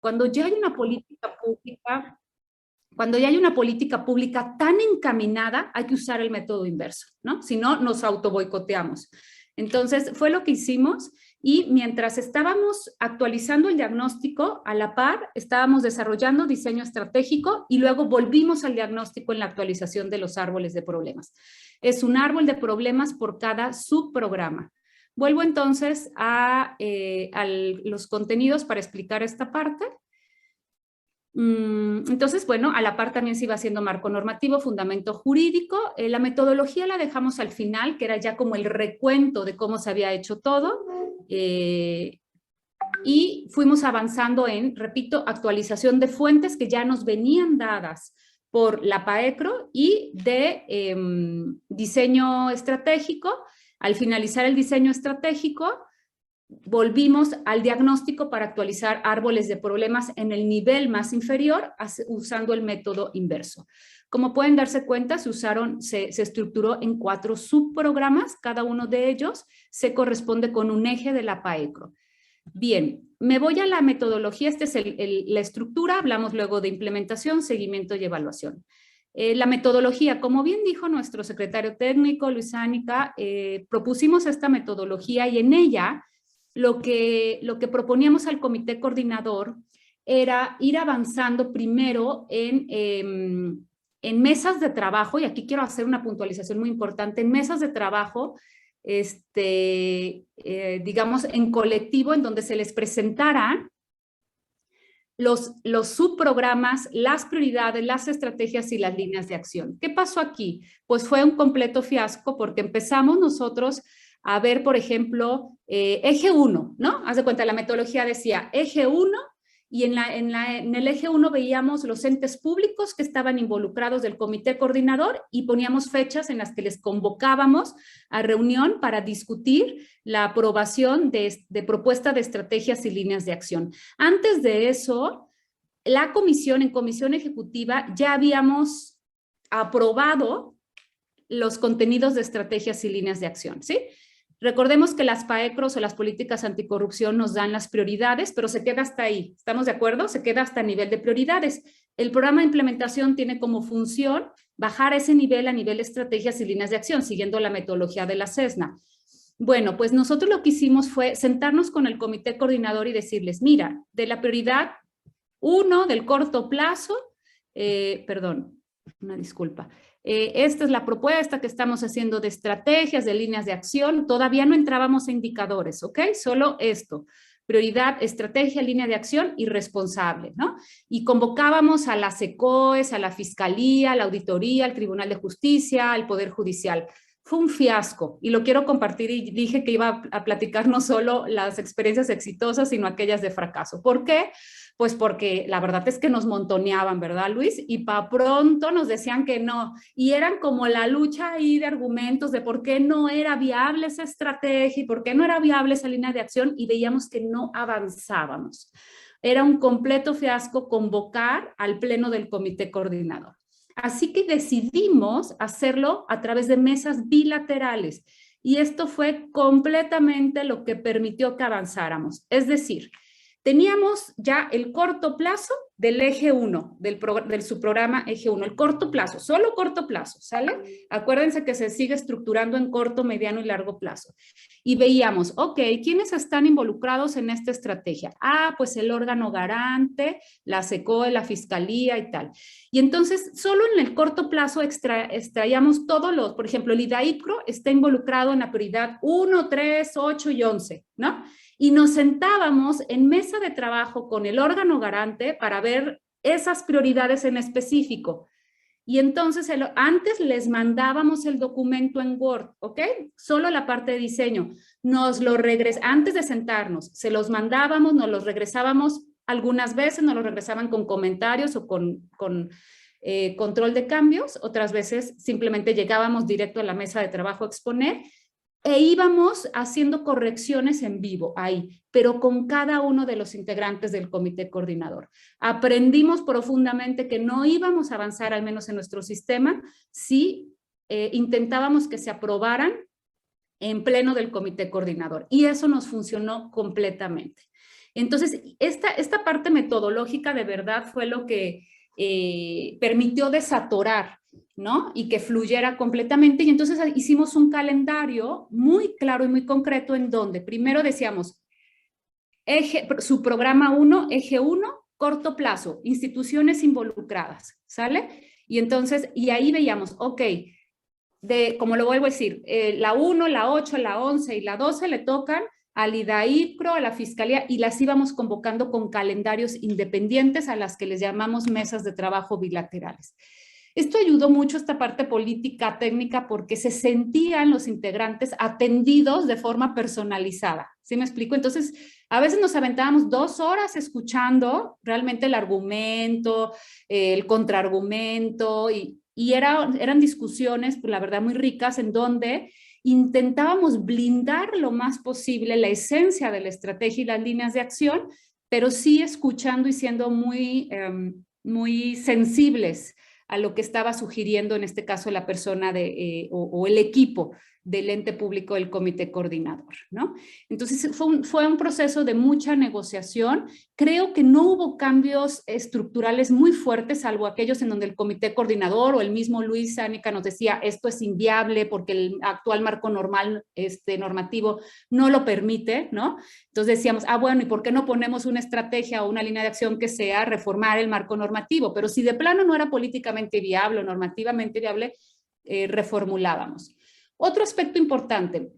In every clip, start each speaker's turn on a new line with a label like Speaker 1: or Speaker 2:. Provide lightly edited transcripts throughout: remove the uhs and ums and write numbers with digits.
Speaker 1: Cuando ya hay una política pública, cuando ya hay una política pública tan encaminada, hay que usar el método inverso, ¿no? Si no, nos autoboicoteamos. Entonces, fue lo que hicimos y mientras estábamos actualizando el diagnóstico, a la par, estábamos desarrollando diseño estratégico y luego volvimos al diagnóstico en la actualización de los árboles de problemas. Es un árbol de problemas por cada subprograma. Vuelvo entonces a los contenidos para explicar esta parte. Entonces, bueno, a la par también se iba haciendo marco normativo, fundamento jurídico. La metodología la dejamos al final, que era ya como el recuento de cómo se había hecho todo. Y fuimos avanzando en, repito, actualización de fuentes que ya nos venían dadas por la PAECRO y de diseño estratégico. Al finalizar el diseño estratégico, volvimos al diagnóstico para actualizar árboles de problemas en el nivel más inferior usando el método inverso. Como pueden darse cuenta, se estructuró en 4 subprogramas, cada uno de ellos se corresponde con un eje de la PAECRO. Bien, me voy a la metodología, esta es la estructura, hablamos luego de implementación, seguimiento y evaluación. La metodología, como bien dijo nuestro secretario técnico, Luis Ánica, propusimos esta metodología y en ella lo que proponíamos al comité coordinador era ir avanzando primero en mesas de trabajo, y aquí quiero hacer una puntualización muy importante, en mesas de trabajo, digamos, en colectivo, en donde se les presentaran los subprogramas, las prioridades, las estrategias y las líneas de acción. ¿Qué pasó aquí? Pues fue un completo fiasco porque empezamos nosotros a ver, por ejemplo, eje 1, ¿no? Haz de cuenta, la metodología decía eje 1 y en el eje 1 veíamos los entes públicos que estaban involucrados del comité coordinador y poníamos fechas en las que les convocábamos a reunión para discutir la aprobación de propuesta de estrategias y líneas de acción. Antes de eso, en comisión ejecutiva, ya habíamos aprobado los contenidos de estrategias y líneas de acción, ¿sí? Recordemos que las PAECROS o las políticas anticorrupción nos dan las prioridades, pero se queda hasta ahí. ¿Estamos de acuerdo? Se queda hasta el nivel de prioridades. El programa de implementación tiene como función bajar ese nivel a nivel de estrategias y líneas de acción, siguiendo la metodología de la CESNA. Bueno, pues nosotros lo que hicimos fue sentarnos con el comité coordinador y decirles, mira, de la prioridad 1 del corto plazo, perdón, una disculpa, esta es la propuesta que estamos haciendo de estrategias, de líneas de acción, todavía no entrábamos a indicadores, ¿ok? Solo esto, prioridad, estrategia, línea de acción y responsable, ¿no? Y convocábamos a las SECOES, a la Fiscalía, a la Auditoría, al Tribunal de Justicia, al Poder Judicial. Fue un fiasco y lo quiero compartir y dije que iba a platicar no solo las experiencias exitosas, sino aquellas de fracaso. ¿Por qué? Pues porque la verdad es que nos montoneaban, ¿verdad, Luis? Y para pronto nos decían que no. Y eran como la lucha ahí de argumentos de por qué no era viable esa estrategia y por qué no era viable esa línea de acción y veíamos que no avanzábamos. Era un completo fiasco convocar al pleno del comité coordinador. Así que decidimos hacerlo a través de mesas bilaterales y esto fue completamente lo que permitió que avanzáramos. Es decir, teníamos ya el corto plazo del eje 1, del subprograma eje 1, el corto plazo, solo corto plazo, ¿sale? Acuérdense que se sigue estructurando en corto, mediano y largo plazo. Y veíamos, ok, ¿quiénes están involucrados en esta estrategia? Ah, pues el órgano garante, la SECOE, la Fiscalía y tal. Y entonces, solo en el corto plazo extraíamos todos los, por ejemplo, el IDAICRO está involucrado en la prioridad 1, 3, 8 y 11, ¿no? Y nos sentábamos en mesa de trabajo con el órgano garante para ver esas prioridades en específico. Y entonces antes les mandábamos el documento en Word, ¿ok? Solo la parte de diseño. Antes de sentarnos, se los mandábamos, nos los regresábamos algunas veces, nos los regresaban con comentarios o con control de cambios, otras veces simplemente llegábamos directo a la mesa de trabajo a exponer e íbamos haciendo correcciones en vivo ahí, pero con cada uno de los integrantes del comité coordinador. Aprendimos profundamente que no íbamos a avanzar, al menos en nuestro sistema, si intentábamos que se aprobaran en pleno del comité coordinador. Y eso nos funcionó completamente. Entonces, esta parte metodológica de verdad fue lo que permitió desatorar, ¿no? Y que fluyera completamente. Y entonces hicimos un calendario muy claro y muy concreto en donde primero decíamos, su programa 1, eje 1, corto plazo, instituciones involucradas, ¿sale? Y entonces, y ahí veíamos, ok, como lo vuelvo a decir, la 1, la 8, la 11 y la 12 le tocan al IDAIPRO, a la Fiscalía, y las íbamos convocando con calendarios independientes a las que les llamamos mesas de trabajo bilaterales. Esto ayudó mucho esta parte política, técnica, porque se sentían los integrantes atendidos de forma personalizada. ¿Sí me explico? Entonces, a veces nos aventábamos 2 horas escuchando realmente el argumento, el contraargumento, y eran discusiones, pues, la verdad, muy ricas, en donde intentábamos blindar lo más posible la esencia de la estrategia y las líneas de acción, pero sí escuchando y siendo muy, muy sensibles a lo que estaba sugiriendo en este caso la persona o el equipo del ente público del comité coordinador, ¿no? Entonces fue un proceso de mucha negociación. Creo que no hubo cambios estructurales muy fuertes, salvo aquellos en donde el comité coordinador o el mismo Luis Sánica nos decía esto es inviable porque el actual marco normativo no lo permite, ¿no? Entonces decíamos, bueno, ¿y por qué no ponemos una estrategia o una línea de acción que sea reformar el marco normativo? Pero si de plano no era políticamente viable o normativamente viable, reformulábamos. Otro aspecto importante,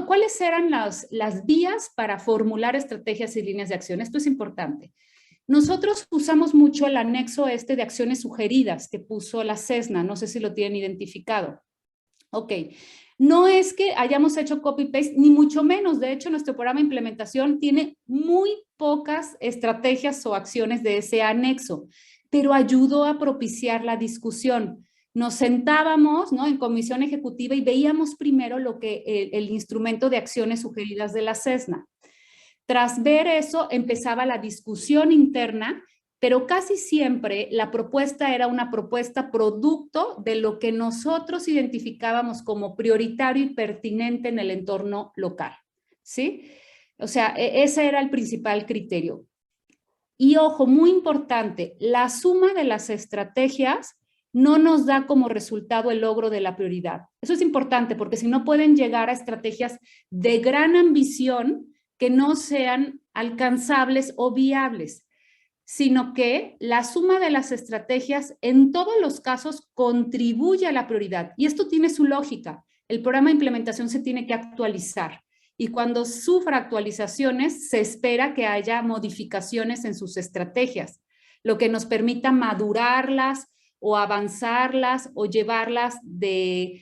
Speaker 1: ¿cuáles eran las vías para formular estrategias y líneas de acción? Esto es importante. Nosotros usamos mucho el anexo de acciones sugeridas que puso la CESNA, no sé si lo tienen identificado. Ok, no es que hayamos hecho copy-paste, ni mucho menos. De hecho, nuestro programa de implementación tiene muy pocas estrategias o acciones de ese anexo, pero ayudó a propiciar la discusión. Nos sentábamos, ¿no?, en comisión ejecutiva y veíamos primero lo que el instrumento de acciones sugeridas de la CESNA. Tras ver eso, empezaba la discusión interna, pero casi siempre la propuesta era una propuesta producto de lo que nosotros identificábamos como prioritario y pertinente en el entorno local, ¿sí? O sea, ese era el principal criterio. Y ojo, muy importante, la suma de las estrategias no nos da como resultado el logro de la prioridad. Eso es importante porque si no pueden llegar a estrategias de gran ambición que no sean alcanzables o viables, sino que la suma de las estrategias en todos los casos contribuye a la prioridad. Y esto tiene su lógica. El programa de implementación se tiene que actualizar. Y cuando sufra actualizaciones, se espera que haya modificaciones en sus estrategias, lo que nos permita madurarlas o avanzarlas o llevarlas de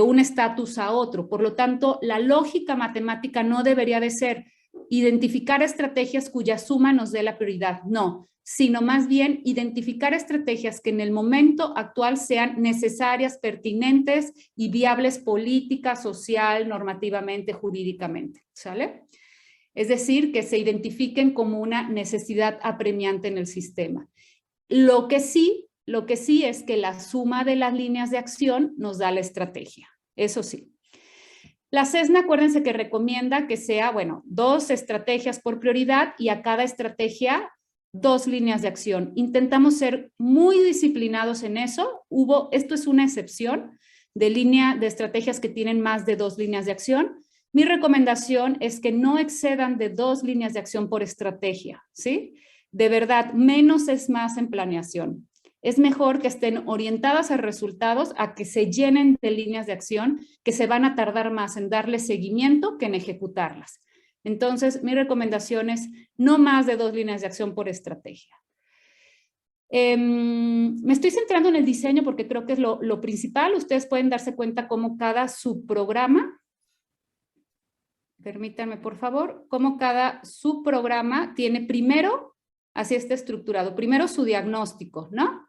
Speaker 1: un estatus a otro. Por lo tanto, la lógica matemática no debería de ser identificar estrategias cuya suma nos dé la prioridad, no, sino más bien identificar estrategias que en el momento actual sean necesarias, pertinentes y viables política, social, normativamente, jurídicamente, ¿sale? Es decir, que se identifiquen como una necesidad apremiante en el sistema. Lo que sí es que la suma de las líneas de acción nos da la estrategia, eso sí. La CESNA, acuérdense que recomienda que sea, 2 estrategias por prioridad y a cada estrategia 2 líneas de acción. Intentamos ser muy disciplinados en eso. Esto es una excepción de estrategias que tienen más de 2 líneas de acción. Mi recomendación es que no excedan de 2 líneas de acción por estrategia, ¿sí? De verdad, menos es más en planeación. Es mejor que estén orientadas a resultados a que se llenen de líneas de acción que se van a tardar más en darle seguimiento que en ejecutarlas. Entonces, mi recomendación es no más de 2 líneas de acción por estrategia. Me estoy centrando en el diseño porque creo que es lo principal. Ustedes pueden darse cuenta cómo cada subprograma, permítanme por favor, cómo cada subprograma tiene primero, así está estructurado, primero su diagnóstico, ¿no?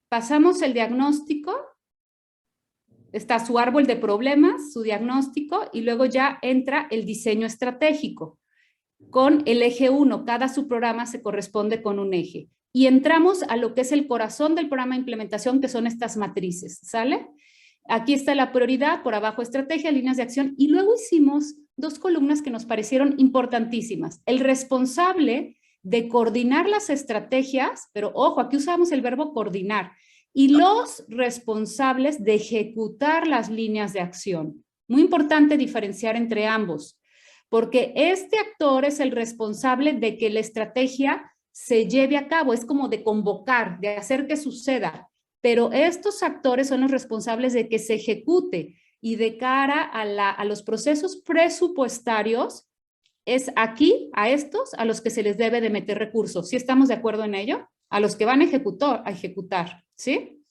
Speaker 1: Pasamos el diagnóstico, está su árbol de problemas, su diagnóstico, y luego ya entra el diseño estratégico con el eje 1. Cada subprograma se corresponde con un eje. Y entramos a lo que es el corazón del programa de implementación, que son estas matrices, ¿sale? Aquí está la prioridad, por abajo estrategia, líneas de acción, y luego hicimos 2 columnas que nos parecieron importantísimas. El responsable de coordinar las estrategias, pero ojo, aquí usamos el verbo coordinar, y los responsables de ejecutar las líneas de acción. Muy importante diferenciar entre ambos, porque este actor es el responsable de que la estrategia se lleve a cabo, es como de convocar, de hacer que suceda, pero estos actores son los responsables de que se ejecute, y de cara a los procesos presupuestarios, es aquí, a estos, a los que se les debe de meter recursos. ¿Sí estamos de acuerdo en ello? A los que van a ejecutar, ¿sí?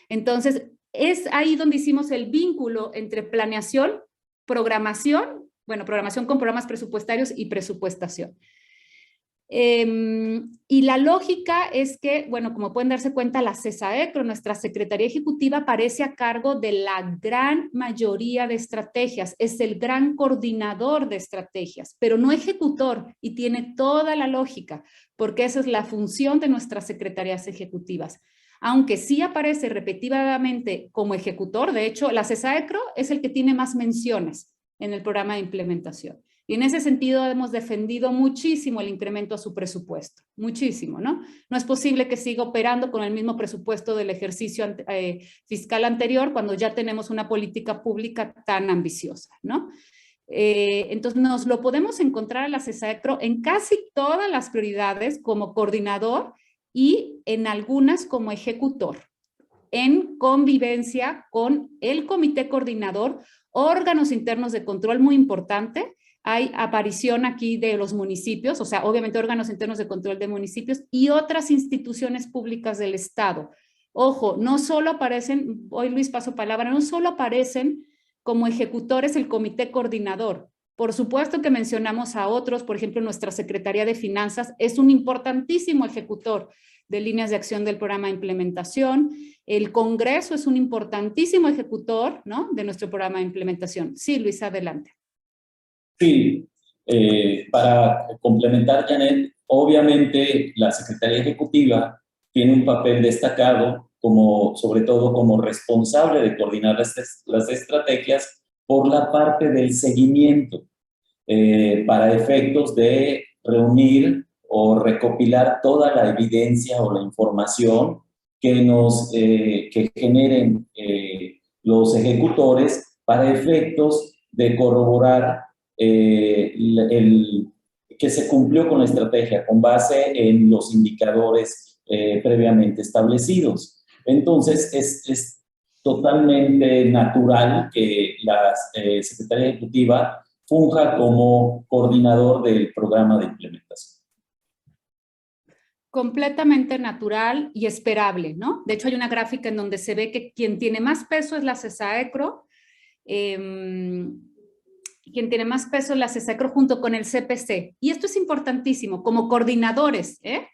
Speaker 1: Entonces, es ahí donde hicimos el vínculo entre planeación, programación, bueno, programación con programas presupuestarios y presupuestación. Y la lógica es que, bueno, como pueden darse cuenta, la CESAECRO, nuestra Secretaría Ejecutiva, aparece a cargo de la gran mayoría de estrategias, es el gran coordinador de estrategias, pero no ejecutor, y tiene toda la lógica, porque esa es la función de nuestras secretarías ejecutivas. Aunque sí aparece repetidamente como ejecutor, de hecho, la CESAECRO es el que tiene más menciones en el programa de implementación. Y en ese sentido hemos defendido muchísimo el incremento a su presupuesto, muchísimo, ¿no? No es posible que siga operando con el mismo presupuesto del ejercicio fiscal anterior cuando ya tenemos una política pública tan ambiciosa, ¿no? Entonces nos lo podemos encontrar a la CESAECRO en casi todas las prioridades como coordinador y en algunas como ejecutor, en convivencia con el comité coordinador, órganos internos de control muy importante. Hay aparición aquí de los municipios, o sea, obviamente órganos internos de control de municipios y otras instituciones públicas del Estado. Ojo, no solo aparecen, hoy Luis paso palabra, no solo aparecen como ejecutores el comité coordinador. Por supuesto que mencionamos a otros, por ejemplo, nuestra Secretaría de Finanzas es un importantísimo ejecutor de líneas de acción del programa de implementación. El Congreso es un importantísimo ejecutor, ¿no?, de nuestro programa de implementación. Sí, Luis, adelante.
Speaker 2: Sí, para complementar, Janet, obviamente la Secretaría Ejecutiva tiene un papel destacado, sobre todo como responsable de coordinar las estrategias por la parte del seguimiento, para efectos de reunir o recopilar toda la evidencia o la información que generen los ejecutores para efectos de corroborar que se cumplió con la estrategia con base en los indicadores previamente establecidos. Entonces, es totalmente natural que la Secretaría Ejecutiva funja como coordinador del programa de implementación.
Speaker 1: Completamente natural y esperable, ¿no? De hecho, hay una gráfica en donde se ve que quien tiene más peso es la CESAECRO, quien tiene más peso es la CESAECRO junto con el CPC. Y esto es importantísimo, como coordinadores, ¿eh?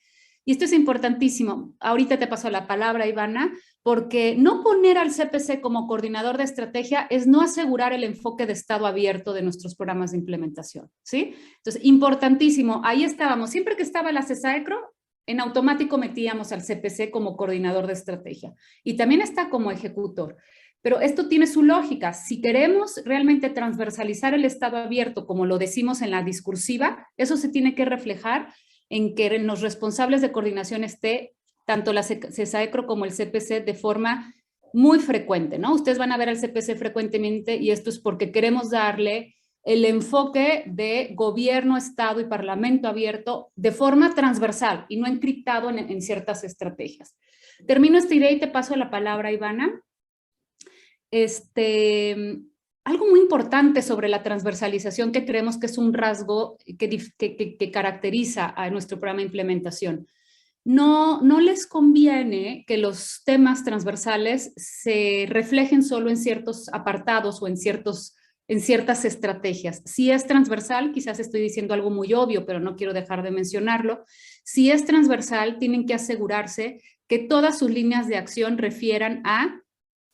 Speaker 1: Y esto es importantísimo. Ahorita te paso la palabra, Ivana, porque no poner al CPC como coordinador de estrategia es no asegurar el enfoque de estado abierto de nuestros programas de implementación, ¿sí? Entonces, importantísimo. Ahí estábamos. Siempre que estaba la CESAECRO, en automático metíamos al CPC como coordinador de estrategia. Y también está como ejecutor. Pero esto tiene su lógica. Si queremos realmente transversalizar el estado abierto, como lo decimos en la discursiva, eso se tiene que reflejar en que en los responsables de coordinación esté tanto la CESAECRO como el CPC de forma muy frecuente, ¿no? Ustedes van a ver al CPC frecuentemente y esto es porque queremos darle el enfoque de gobierno, Estado y Parlamento abierto de forma transversal y no encriptado en ciertas estrategias. Termino esta idea y te paso la palabra, Ivana. Algo muy importante sobre la transversalización que creemos que es un rasgo que caracteriza a nuestro programa de implementación. No les conviene que los temas transversales se reflejen solo en ciertos apartados o en ciertas estrategias. Si es transversal, quizás estoy diciendo algo muy obvio, pero no quiero dejar de mencionarlo. Si es transversal, tienen que asegurarse que todas sus líneas de acción refieran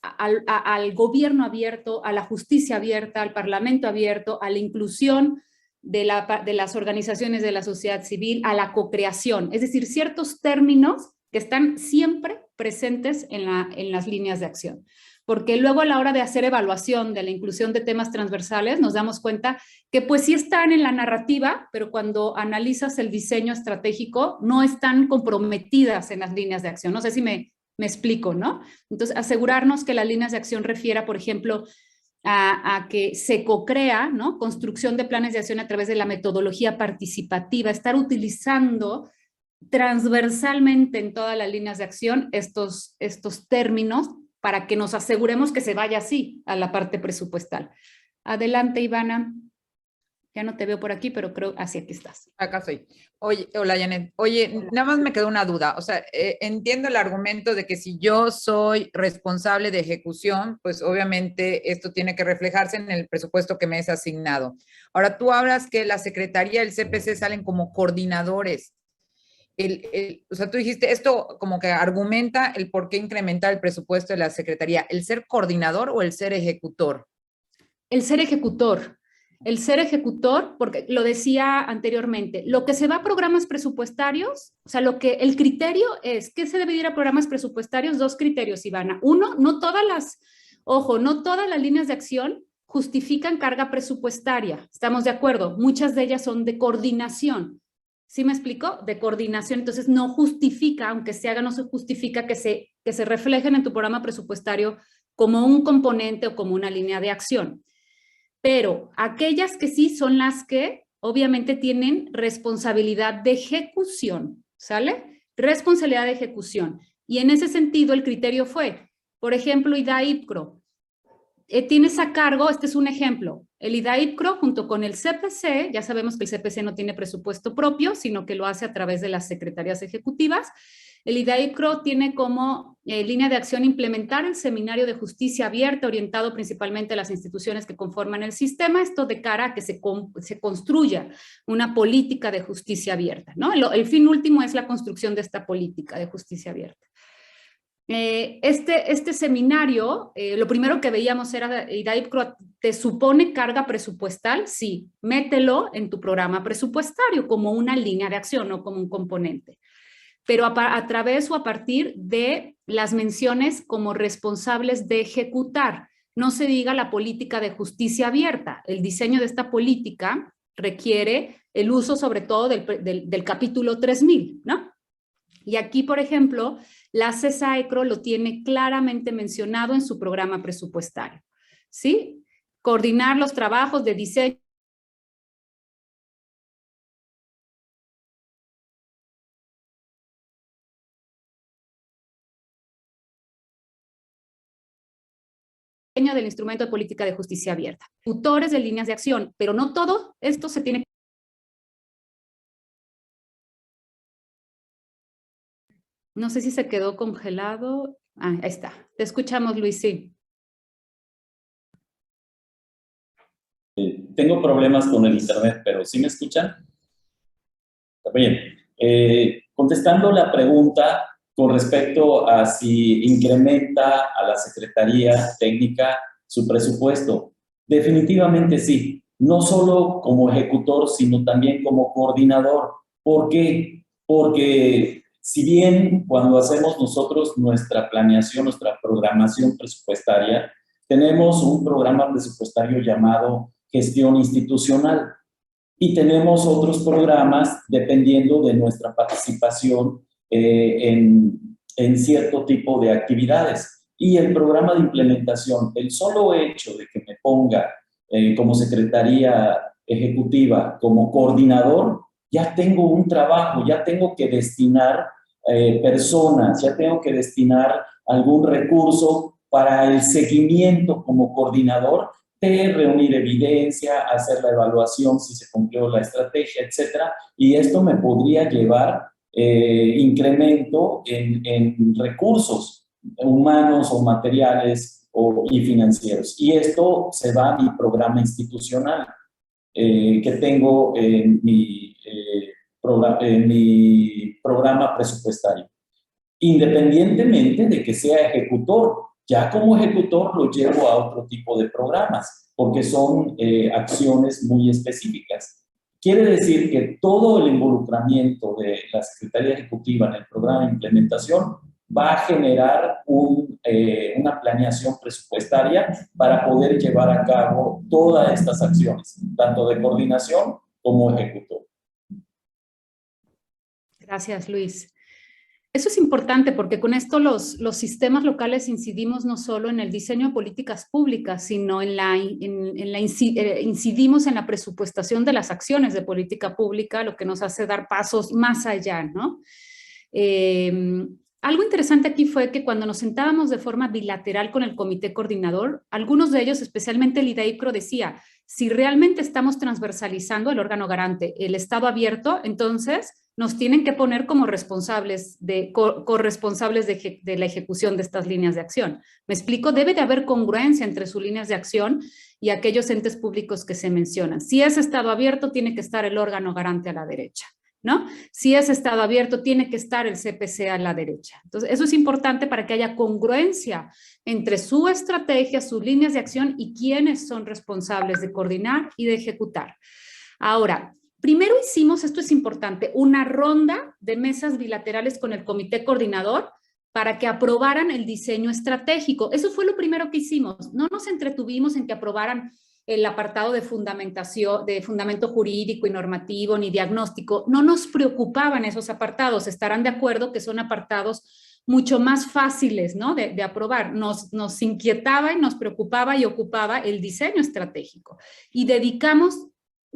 Speaker 1: al gobierno abierto, a la justicia abierta, al parlamento abierto, a la inclusión de las organizaciones de la sociedad civil, a la cocreación, es decir, ciertos términos que están siempre presentes en las líneas de acción. porque luego a la hora de hacer evaluación de la inclusión de temas transversales nos damos cuenta que pues sí están en la narrativa, pero cuando analizas el diseño estratégico no están comprometidas en las líneas de acción. No sé si me explico, ¿no? Entonces, asegurarnos que las líneas de acción refiera, por ejemplo, a que se co-crea, ¿no? Construcción de planes de acción a través de la metodología participativa, estar utilizando transversalmente en todas las líneas de acción estos términos para que nos aseguremos que se vaya así a la parte presupuestal. Adelante, Ivana. Ya no te veo por aquí, pero creo así aquí estás.
Speaker 3: Acá estoy. Oye, hola, Janet. Oye, nada más me quedó una duda. O sea, entiendo el argumento de que si yo soy responsable de ejecución, pues obviamente esto tiene que reflejarse en el presupuesto que me es asignado. Ahora, tú hablas que la Secretaría del CPC salen como coordinadores. O sea, tú dijiste esto como que argumenta el por qué incrementar el presupuesto de la Secretaría. ¿El ser coordinador o el ser ejecutor?
Speaker 1: El ser ejecutor. El ser ejecutor, porque lo decía anteriormente, lo que se va a programas presupuestarios, o sea, lo que el criterio es, ¿qué se debe ir a programas presupuestarios? Dos criterios, Ivana. Uno, no todas las líneas de acción justifican carga presupuestaria. ¿Estamos de acuerdo? Muchas de ellas son de coordinación. ¿Sí me explico? De coordinación. Entonces, no justifica, aunque se haga, no se justifica que se reflejen en tu programa presupuestario como un componente o como una línea de acción. Pero aquellas que sí son las que obviamente tienen responsabilidad de ejecución, ¿sale? Responsabilidad de ejecución. Y en ese sentido el criterio fue, por ejemplo, IDA-IPCRO. Tienes a cargo, este es un ejemplo, el IDA-IPCRO junto con el CPC, ya sabemos que el CPC no tiene presupuesto propio, sino que lo hace a través de las secretarías ejecutivas. El IDA-IPCRO tiene como línea de acción implementar el seminario de justicia abierta orientado principalmente a las instituciones que conforman el sistema, esto de cara a que se construya una política de justicia abierta, ¿no? El fin último es la construcción de esta política de justicia abierta. Este seminario, lo primero que veíamos era, IDA-IPCRO, ¿te supone carga presupuestal? Sí, mételo en tu programa presupuestario como una línea de acción, no como un componente. Pero a través o a partir de las menciones como responsables de ejecutar. No se diga la política de justicia abierta. El diseño de esta política requiere el uso sobre todo del capítulo 3000, ¿no? Y aquí, por ejemplo, la CESAECRO lo tiene claramente mencionado en su programa presupuestario, ¿sí? Coordinar los trabajos de diseño del instrumento de política de justicia abierta. Tutores de líneas de acción, pero no todo esto se tiene. No sé si se quedó congelado. Ah, ahí está. Te escuchamos, Luis, sí.
Speaker 2: Tengo problemas con el internet, pero ¿sí me escuchan? Bien. Contestando la pregunta con respecto a si incrementa a la Secretaría Técnica su presupuesto, definitivamente sí. No solo como ejecutor, sino también como coordinador. ¿Por qué? Porque si bien cuando hacemos nosotros nuestra planeación, nuestra programación presupuestaria, tenemos un programa presupuestario llamado gestión institucional y tenemos otros programas dependiendo de nuestra participación en cierto tipo de actividades. Y el programa de implementación, el solo hecho de que me ponga como secretaría ejecutiva, como coordinador, ya tengo un trabajo, ya tengo que destinar personas, ya tengo que destinar algún recurso para el seguimiento como coordinador de reunir evidencia, hacer la evaluación si se cumplió la estrategia, etcétera. Y esto me podría llevar incremento en recursos humanos o materiales y financieros. Y esto se va a mi programa institucional que tengo en mi programa presupuestario. Independientemente de que sea ejecutor, ya como ejecutor lo llevo a otro tipo de programas, porque son acciones muy específicas. Quiere decir que todo el involucramiento de la Secretaría Ejecutiva en el programa de implementación va a generar una planeación presupuestaria para poder llevar a cabo todas estas acciones, tanto de coordinación como ejecutor.
Speaker 1: Gracias, Luis. Eso es importante porque con esto los sistemas locales incidimos no solo en el diseño de políticas públicas, sino incidimos en la presupuestación de las acciones de política pública, lo que nos hace dar pasos más allá, ¿no? Algo interesante aquí fue que cuando nos sentábamos de forma bilateral con el comité coordinador, algunos de ellos, especialmente el IDAICRO, decía, si realmente estamos transversalizando el órgano garante, el Estado abierto, entonces nos tienen que poner como responsables corresponsables de la ejecución de estas líneas de acción. Me explico, debe de haber congruencia entre sus líneas de acción y aquellos entes públicos que se mencionan. Si es Estado abierto, tiene que estar el órgano garante a la derecha, ¿no? Si es Estado abierto, tiene que estar el CPC a la derecha. Entonces, eso es importante para que haya congruencia entre su estrategia, sus líneas de acción y quiénes son responsables de coordinar y de ejecutar. Ahora, primero hicimos, esto es importante, una ronda de mesas bilaterales con el comité coordinador para que aprobaran el diseño estratégico. Eso fue lo primero que hicimos. No nos entretuvimos en que aprobaran el apartado de fundamentación, de fundamento jurídico y normativo, ni diagnóstico. No nos preocupaban esos apartados. Estarán de acuerdo que son apartados mucho más fáciles, ¿no? de aprobar. Nos inquietaba y nos preocupaba y ocupaba el diseño estratégico. Y dedicamos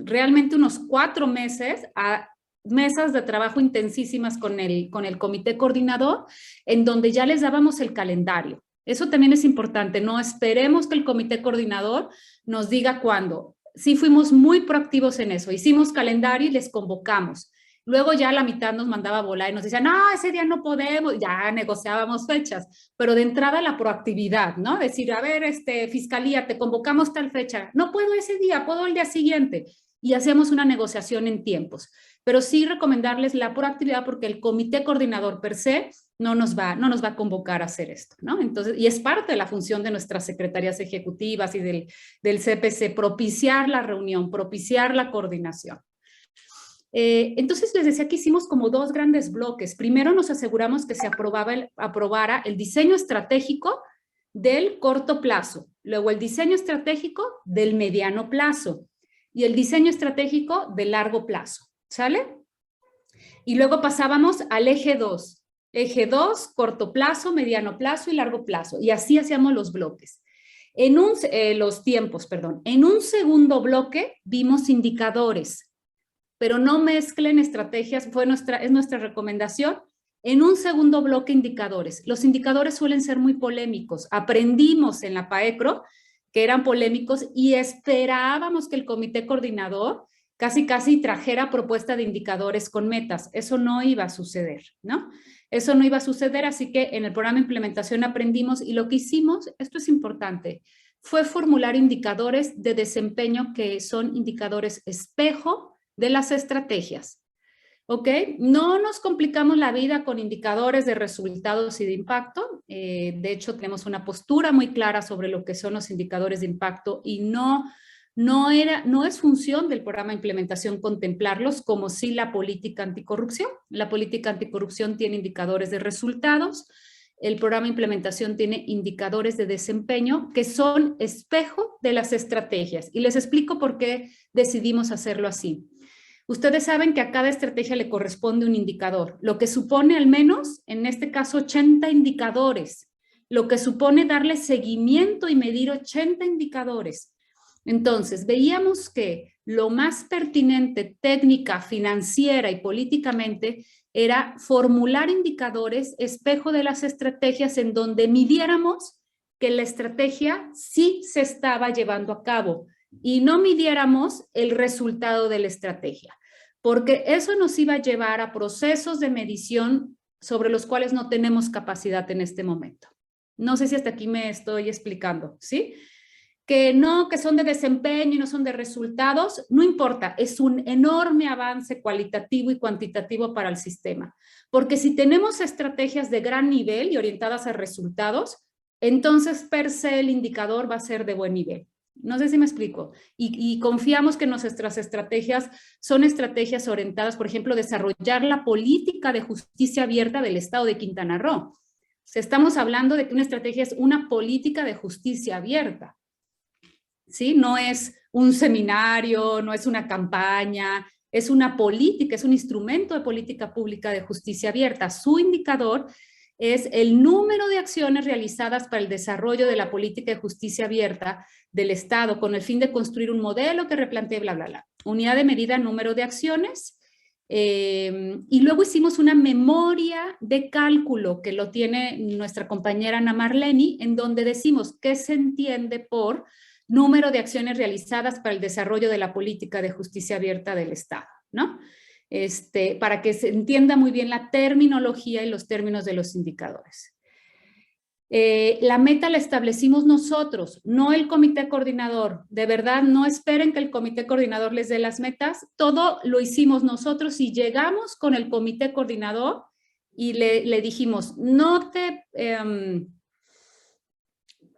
Speaker 1: realmente unos 4 meses a mesas de trabajo intensísimas con el comité coordinador, en donde ya les dábamos el calendario. Eso también es importante, no esperemos que el comité coordinador nos diga cuándo. Sí fuimos muy proactivos en eso, hicimos calendario y les convocamos. Luego ya la mitad nos mandaba a volar y nos decía, no, ese día no podemos, ya negociábamos fechas, pero de entrada la proactividad, ¿no? Decir, a ver, fiscalía, te convocamos tal fecha, no puedo ese día, puedo el día siguiente. Y hacíamos una negociación en tiempos. Pero sí recomendarles la proactividad porque el comité coordinador per se no nos va a convocar a hacer esto, ¿no? Entonces, y es parte de la función de nuestras secretarías ejecutivas y del CPC, propiciar la reunión, propiciar la coordinación. Entonces les decía que hicimos como 2 grandes bloques. Primero nos aseguramos que se aprobara el diseño estratégico del corto plazo, luego el diseño estratégico del mediano plazo y el diseño estratégico de largo plazo, ¿sale? Y luego pasábamos al eje 2. Eje 2, corto plazo, mediano plazo y largo plazo. Y así hacíamos los bloques. Los tiempos, perdón. En un segundo bloque vimos indicadores, pero no mezclen estrategias, es nuestra recomendación. En un segundo bloque, indicadores. Los indicadores suelen ser muy polémicos. Aprendimos en la PAECRO que eran polémicos y esperábamos que el comité coordinador casi trajera propuesta de indicadores con metas. Eso no iba a suceder, ¿no? Eso no iba a suceder, así que en el programa de implementación aprendimos y lo que hicimos, esto es importante, fue formular indicadores de desempeño que son indicadores espejo de las estrategias. ¿Ok? No nos complicamos la vida con indicadores de resultados y de impacto. De hecho, tenemos una postura muy clara sobre lo que son los indicadores de impacto y no es función del programa de implementación contemplarlos como si la política anticorrupción. La política anticorrupción tiene indicadores de resultados. El programa de implementación tiene indicadores de desempeño que son espejo de las estrategias. Y les explico por qué decidimos hacerlo así. Ustedes saben que a cada estrategia le corresponde un indicador, lo que supone al menos, en este caso, 80 indicadores, lo que supone darle seguimiento y medir 80 indicadores. Entonces, veíamos que lo más pertinente técnica, financiera y políticamente era formular indicadores espejo de las estrategias en donde midiéramos que la estrategia sí se estaba llevando a cabo y no midiéramos el resultado de la estrategia, porque eso nos iba a llevar a procesos de medición sobre los cuales no tenemos capacidad en este momento. No sé si hasta aquí me estoy explicando, ¿sí? Que son de desempeño y no son de resultados, no importa, es un enorme avance cualitativo y cuantitativo para el sistema, porque si tenemos estrategias de gran nivel y orientadas a resultados, entonces per se el indicador va a ser de buen nivel. No sé si me explico. Y confiamos que nuestras estrategias son estrategias orientadas, por ejemplo, a desarrollar la política de justicia abierta del Estado de Quintana Roo. Estamos hablando de que una estrategia es una política de justicia abierta, ¿sí? No es un seminario, no es una campaña, es una política, es un instrumento de política pública de justicia abierta. Su indicador es el número de acciones realizadas para el desarrollo de la política de justicia abierta del Estado con el fin de construir un modelo que replantee bla, bla, bla. Unidad de medida, número de acciones. Y luego hicimos una memoria de cálculo que lo tiene nuestra compañera Ana Marleni, en donde decimos qué se entiende por número de acciones realizadas para el desarrollo de la política de justicia abierta del Estado, ¿no? Para que se entienda muy bien la terminología y los términos de los indicadores. La meta la establecimos nosotros, no el comité coordinador. De verdad, no esperen que el comité coordinador les dé las metas. Todo lo hicimos nosotros y llegamos con el comité coordinador y le dijimos,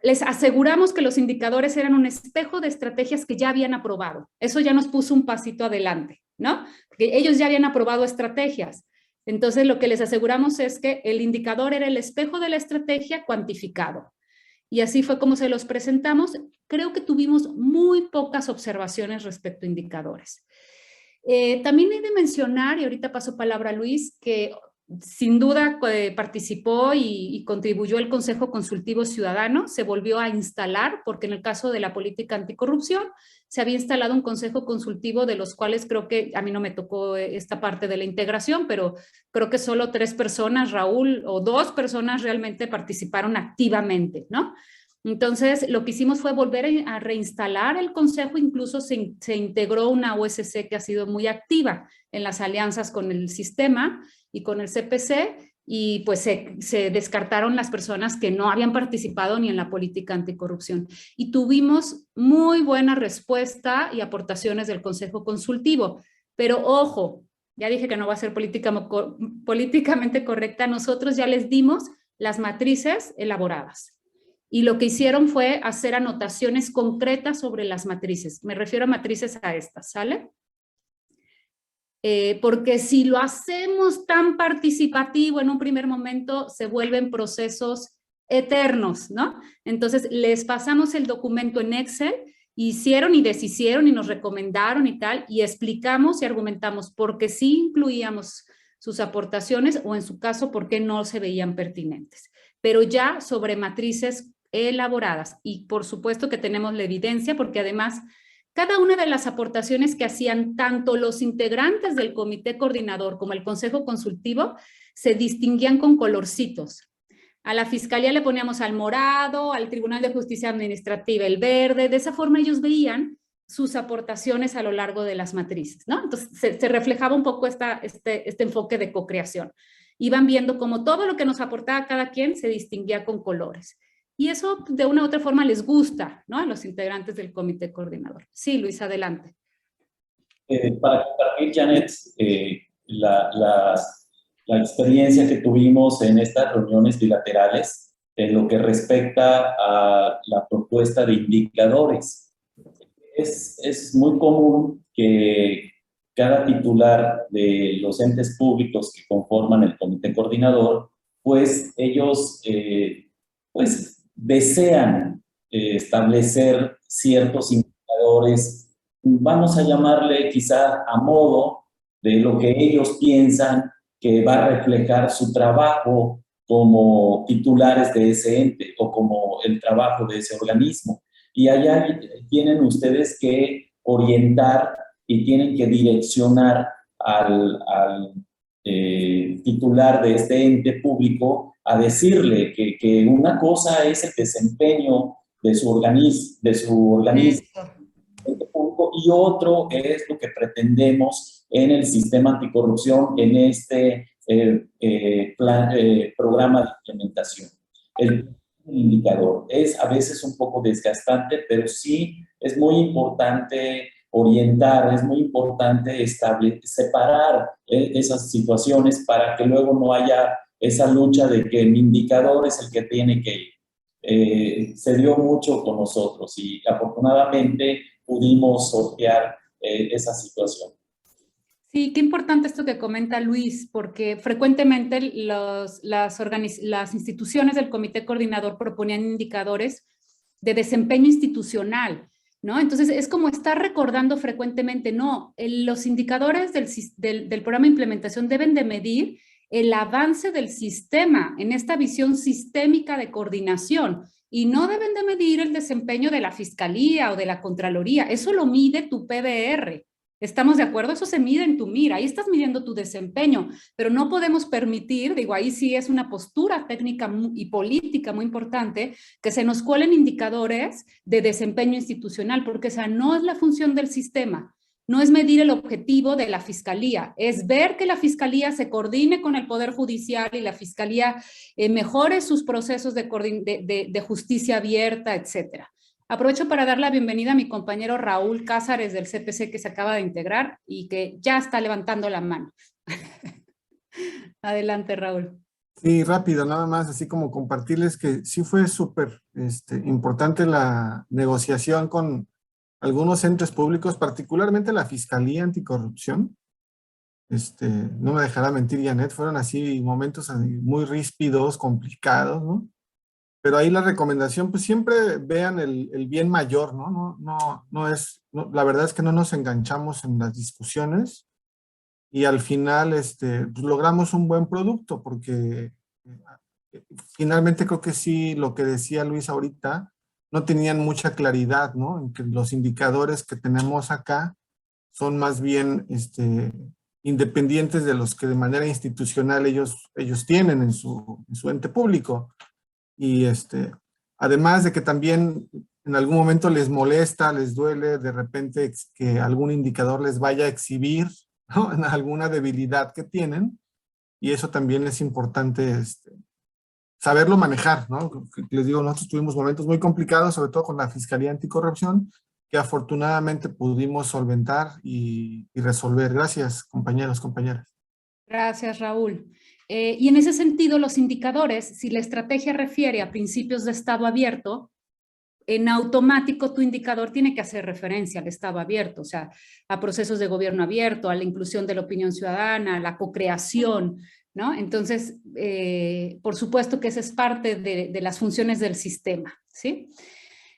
Speaker 1: les aseguramos que los indicadores eran un espejo de estrategias que ya habían aprobado. Eso ya nos puso un pasito adelante, ¿no? Porque ellos ya habían aprobado estrategias. Entonces, lo que les aseguramos es que el indicador era el espejo de la estrategia cuantificado. Y así fue como se los presentamos. Creo que tuvimos muy pocas observaciones respecto a indicadores. También he de mencionar, y ahorita paso palabra a Luis, que sin duda participó y contribuyó el Consejo Consultivo Ciudadano, se volvió a instalar, porque en el caso de la política anticorrupción se había instalado un consejo consultivo de los cuales creo que, a mí no me tocó esta parte de la integración, pero creo que solo 3 personas, Raúl, o 2 personas realmente participaron activamente, ¿no? Entonces, lo que hicimos fue volver a reinstalar el consejo, incluso se integró una OSC que ha sido muy activa en las alianzas con el sistema y con el CPC, y pues se descartaron las personas que no habían participado ni en la política anticorrupción. Y tuvimos muy buena respuesta y aportaciones del Consejo Consultivo. Pero ojo, ya dije que no va a ser políticamente correcta, nosotros ya les dimos las matrices elaboradas. Y lo que hicieron fue hacer anotaciones concretas sobre las matrices. Me refiero a matrices a estas, ¿sale? Porque si lo hacemos tan participativo en un primer momento, se vuelven procesos eternos, ¿no? Entonces, les pasamos el documento en Excel, hicieron y deshicieron y nos recomendaron y tal, y explicamos y argumentamos por qué sí incluíamos sus aportaciones o en su caso, por qué no se veían pertinentes. Pero ya sobre matrices elaboradas, y por supuesto que tenemos la evidencia, porque además cada una de las aportaciones que hacían tanto los integrantes del comité coordinador como el consejo consultivo se distinguían con colorcitos. A la fiscalía le poníamos al morado, al Tribunal de Justicia Administrativa el verde. De esa forma ellos veían sus aportaciones a lo largo de las matrices, ¿no? Entonces se reflejaba un poco este enfoque de cocreación. Iban viendo cómo todo lo que nos aportaba cada quien se distinguía con colores. Y eso de una u otra forma les gusta, ¿no? A los integrantes del comité coordinador. Sí, Luis, adelante.
Speaker 2: Para compartir, Janet, la experiencia que tuvimos en estas reuniones bilaterales en lo que respecta a la propuesta de indicadores. Es muy común que cada titular de los entes públicos que conforman el comité coordinador, pues ellos pues desean establecer ciertos indicadores, vamos a llamarle quizá a modo de lo que ellos piensan que va a reflejar su trabajo como titulares de ese ente o como el trabajo de ese organismo. Y allá tienen ustedes que orientar y tienen que direccionar al titular de este ente público a decirle que una cosa es el desempeño de su organismo y otro es lo que pretendemos en el sistema anticorrupción, en este programa de implementación. El indicador es a veces un poco desgastante, pero sí es muy importante orientar, es muy importante separar esas situaciones para que luego no haya esa lucha de que el indicador es el que tiene que ir. Se dio mucho con nosotros y afortunadamente pudimos sortear esa situación.
Speaker 1: Sí, qué importante esto que comenta Luis, porque frecuentemente las instituciones del comité coordinador proponían indicadores de desempeño institucional, ¿no? Entonces es como estar recordando frecuentemente, no, los indicadores del programa de implementación deben de medir el avance del sistema en esta visión sistémica de coordinación y no deben de medir el desempeño de la Fiscalía o de la Contraloría, eso lo mide tu PBR. ¿Estamos de acuerdo? Eso se mide en tu mira, ahí estás midiendo tu desempeño, pero no podemos permitir, digo, ahí sí es una postura técnica y política muy importante, que se nos cuelen indicadores de desempeño institucional, porque esa no es la función del sistema, no es medir el objetivo de la Fiscalía, es ver que la Fiscalía se coordine con el Poder Judicial y la Fiscalía mejore sus procesos de justicia abierta, etcétera. Aprovecho para dar la bienvenida a mi compañero Raúl Cázares del CPC que se acaba de integrar y que ya está levantando la mano. Adelante, Raúl.
Speaker 4: Sí, rápido, nada más, así como compartirles que sí fue súper importante la negociación con algunos entes públicos, particularmente la Fiscalía Anticorrupción. No me dejará mentir Janet, fueron así momentos muy ríspidos, complicados, ¿no? Pero ahí la recomendación, pues siempre vean el bien mayor, ¿no? La verdad es que no nos enganchamos en las discusiones y al final pues logramos un buen producto porque finalmente creo que sí, lo que decía Luis ahorita, no tenían mucha claridad, ¿no? En que los indicadores que tenemos acá son más bien independientes de los que de manera institucional ellos tienen en su ente público. Y además de que también en algún momento les molesta, les duele de repente que algún indicador les vaya a exhibir, ¿no? En alguna debilidad que tienen, y eso también es importante saberlo manejar, ¿no? Les digo, nosotros tuvimos momentos muy complicados, sobre todo con la Fiscalía Anticorrupción, que afortunadamente pudimos solventar y resolver. Gracias, compañeros, compañeras.
Speaker 1: Gracias, Raúl. Y en ese sentido, los indicadores, si la estrategia refiere a principios de estado abierto, en automático tu indicador tiene que hacer referencia al estado abierto, o sea, a procesos de gobierno abierto, a la inclusión de la opinión ciudadana, a la cocreación, ¿no? Entonces, por supuesto que esa es parte de las funciones del sistema, ¿sí?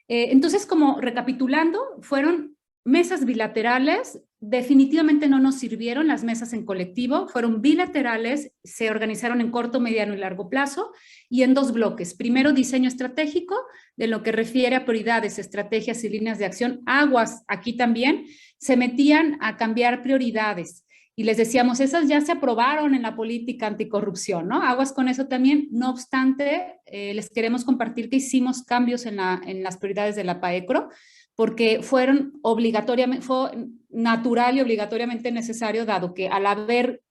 Speaker 1: Entonces, como recapitulando, fueron mesas bilaterales, definitivamente no nos sirvieron las mesas en colectivo, fueron bilaterales, se organizaron en corto, mediano y largo plazo y en dos bloques. Primero, diseño estratégico, de lo que refiere a prioridades, estrategias y líneas de acción. Aguas, aquí también, se metían a cambiar prioridades y les decíamos, esas ya se aprobaron en la política anticorrupción, ¿no? Aguas con eso también. No obstante, les queremos compartir que hicimos cambios en las prioridades de la PAECRO, porque fue natural y obligatoriamente necesario, dado que al haber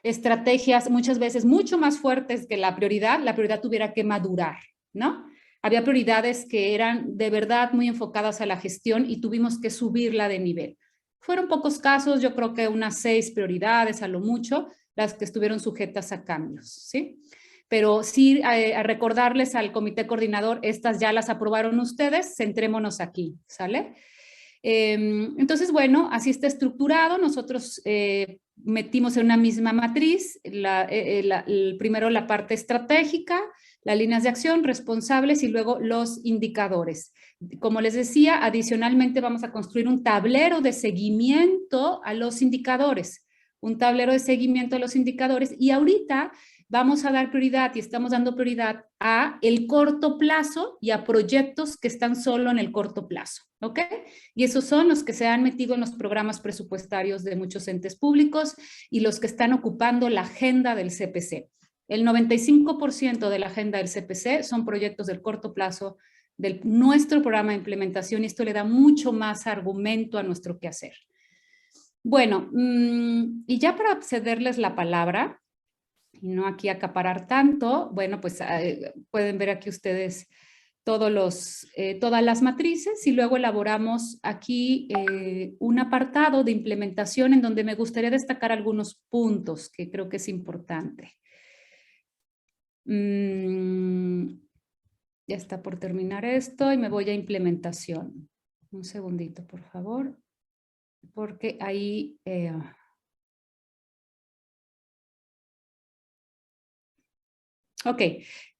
Speaker 1: estrategias muchas veces mucho más fuertes que la prioridad tuviera que madurar, ¿no? Había prioridades que eran de verdad muy enfocadas a la gestión y tuvimos que subirla de nivel. Fueron pocos casos, yo creo que unas 6 prioridades a lo mucho, las que estuvieron sujetas a cambios, ¿sí? Pero sí, a recordarles al comité coordinador, estas ya las aprobaron ustedes, centrémonos aquí, ¿sale? Entonces, bueno, así está estructurado. Nosotros metimos en una misma matriz, primero la parte estratégica, las líneas de acción, responsables y luego los indicadores. Como les decía, adicionalmente vamos a construir un tablero de seguimiento a los indicadores, y ahorita vamos a dar prioridad y estamos dando prioridad a el corto plazo y a proyectos que están solo en el corto plazo, ¿ok? Y esos son los que se han metido en los programas presupuestarios de muchos entes públicos y los que están ocupando la agenda del CPC. El 95% de la agenda del CPC son proyectos del corto plazo de nuestro programa de implementación y esto le da mucho más argumento a nuestro quehacer. Bueno, y ya para cederles la palabra, y no aquí acaparar tanto, bueno, pues pueden ver aquí ustedes todas las matrices y luego elaboramos aquí un apartado de implementación en donde me gustaría destacar algunos puntos que creo que es importante. Ya está por terminar esto y me voy a implementación. Un segundito, por favor, porque ahí Ok,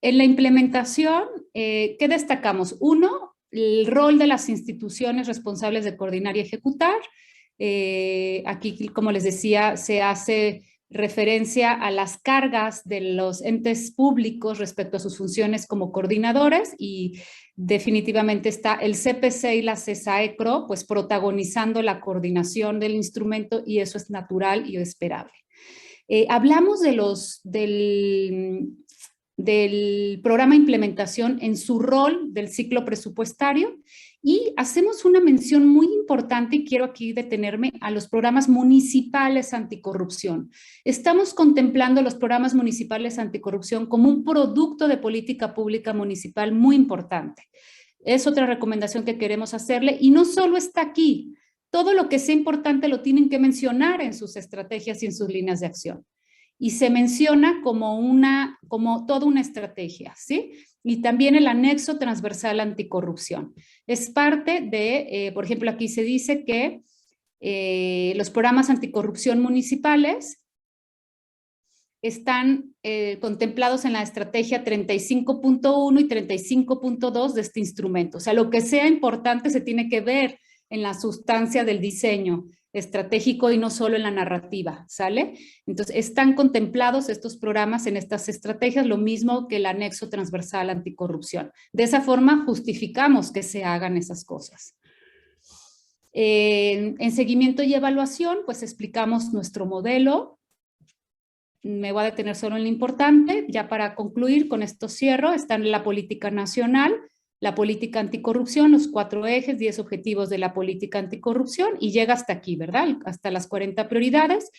Speaker 1: en la implementación, ¿qué destacamos? Uno, el rol de las instituciones responsables de coordinar y ejecutar. Aquí, como les decía, se hace referencia a las cargas de los entes públicos respecto a sus funciones como coordinadores y definitivamente está el CPC y la CESAECRO pues protagonizando la coordinación del instrumento y eso es natural y esperable. Hablamos del programa de implementación en su rol del ciclo presupuestario y hacemos una mención muy importante y quiero aquí detenerme a los programas municipales anticorrupción. Estamos contemplando los programas municipales anticorrupción como un producto de política pública municipal muy importante. Es otra recomendación que queremos hacerle y no solo está aquí, todo lo que sea importante lo tienen que mencionar en sus estrategias y en sus líneas de acción. Y se menciona como toda una estrategia, ¿sí? Y también el anexo transversal anticorrupción. Es parte de, por ejemplo, aquí se dice que los programas anticorrupción municipales están contemplados en la estrategia 35.1 y 35.2 de este instrumento. O sea, lo que sea importante se tiene que ver en la sustancia del diseño estratégico y no solo en la narrativa, ¿sale? Entonces, están contemplados estos programas en estas estrategias, lo mismo que el anexo transversal anticorrupción. De esa forma, justificamos que se hagan esas cosas. En seguimiento y evaluación, pues explicamos nuestro modelo. Me voy a detener solo en lo importante. Ya para concluir, con esto cierro, están la política nacional, la política anticorrupción, los 4 ejes, 10 objetivos de la política anticorrupción y llega hasta aquí, ¿verdad? Hasta las 40 prioridades.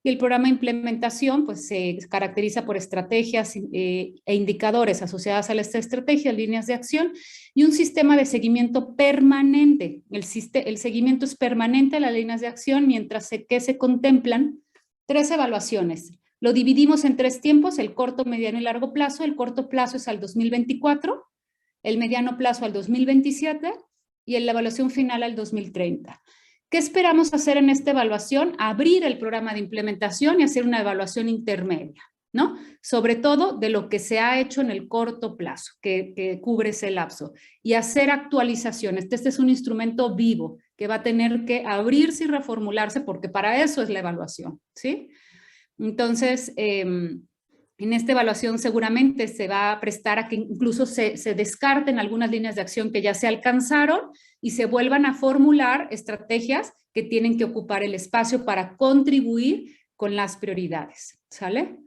Speaker 1: Y el programa de implementación pues se caracteriza por estrategias e indicadores asociadas a esta estrategia, líneas de acción y un sistema de seguimiento permanente. El seguimiento es permanente a las líneas de acción mientras que se contemplan 3 evaluaciones. Lo dividimos en 3 tiempos, el corto, mediano y largo plazo. El corto plazo es al 2024. El mediano plazo al 2027 y la evaluación final al 2030. ¿Qué esperamos hacer en esta evaluación? Abrir el programa de implementación y hacer una evaluación intermedia, ¿no? Sobre todo de lo que se ha hecho en el corto plazo, que cubre ese lapso, y hacer actualizaciones. Este es un instrumento vivo que va a tener que abrirse y reformularse porque para eso es la evaluación, ¿sí? Entonces, en esta evaluación seguramente se va a prestar a que incluso se descarten algunas líneas de acción que ya se alcanzaron y se vuelvan a formular estrategias que tienen que ocupar el espacio para contribuir con las prioridades, ¿sale?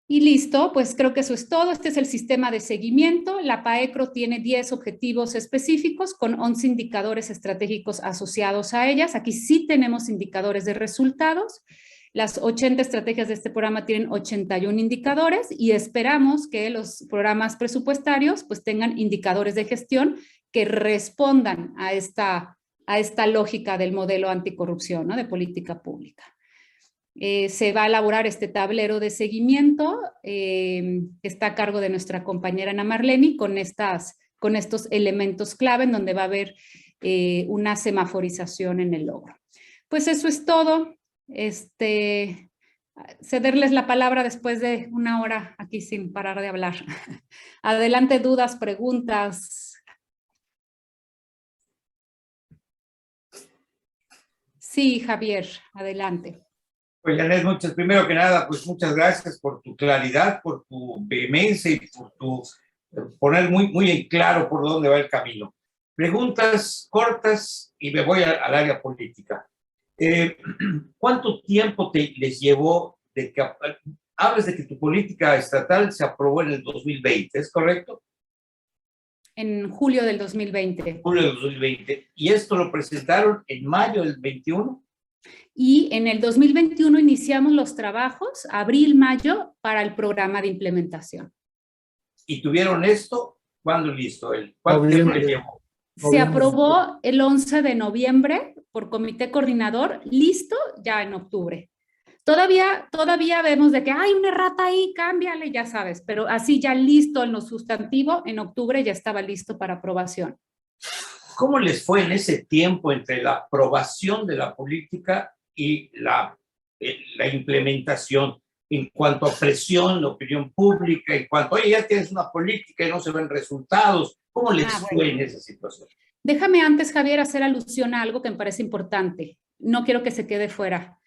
Speaker 1: Y listo, pues creo que eso es todo. Este es el sistema de seguimiento. La PAECRO tiene 10 objetivos específicos con 11 indicadores estratégicos asociados a ellas. Aquí sí tenemos indicadores de resultados. Las 80 estrategias de este programa tienen 81 indicadores y esperamos que los programas presupuestarios pues tengan indicadores de gestión que respondan a esta lógica del modelo anticorrupción, ¿no? De política pública. Se va a elaborar este tablero de seguimiento que está a cargo de nuestra compañera Ana Marleni con estos elementos clave en donde va a haber una semaforización en el logro. Pues eso es todo. Cederles la palabra después de 1 hora aquí sin parar de hablar. Adelante, dudas, preguntas. Sí, Javier, adelante.
Speaker 5: Pues, Janet, primero que nada, pues muchas gracias por tu claridad, por tu vehemencia y por tu poner muy en claro por dónde va el camino. Preguntas cortas y me voy al área política. ¿Cuánto tiempo les llevó de que hablas de que tu política estatal se aprobó en el 2020, ¿es correcto?
Speaker 1: En julio del 2020.
Speaker 5: Julio del 2020. ¿Y esto lo presentaron en mayo del 21?
Speaker 1: Y en el 2021 iniciamos los trabajos, abril, mayo, para el programa de implementación.
Speaker 5: ¿Y tuvieron esto? ¿Cuándo listo? ¿Cuánto tiempo les llevó?
Speaker 1: Se aprobó el 11 de noviembre por comité coordinador, listo ya en octubre. Todavía vemos de que hay una errata ahí, cámbiale, ya sabes, pero así ya listo en lo sustantivo, en octubre ya estaba listo para aprobación.
Speaker 5: ¿Cómo les fue en ese tiempo entre la aprobación de la política y la implementación? en cuanto a presión de opinión pública, en cuanto, oye, ya tienes una política y no se ven resultados? ¿Cómo les fue en esa situación?
Speaker 1: Déjame antes, Javier, hacer alusión a algo que me parece importante. No quiero que se quede fuera.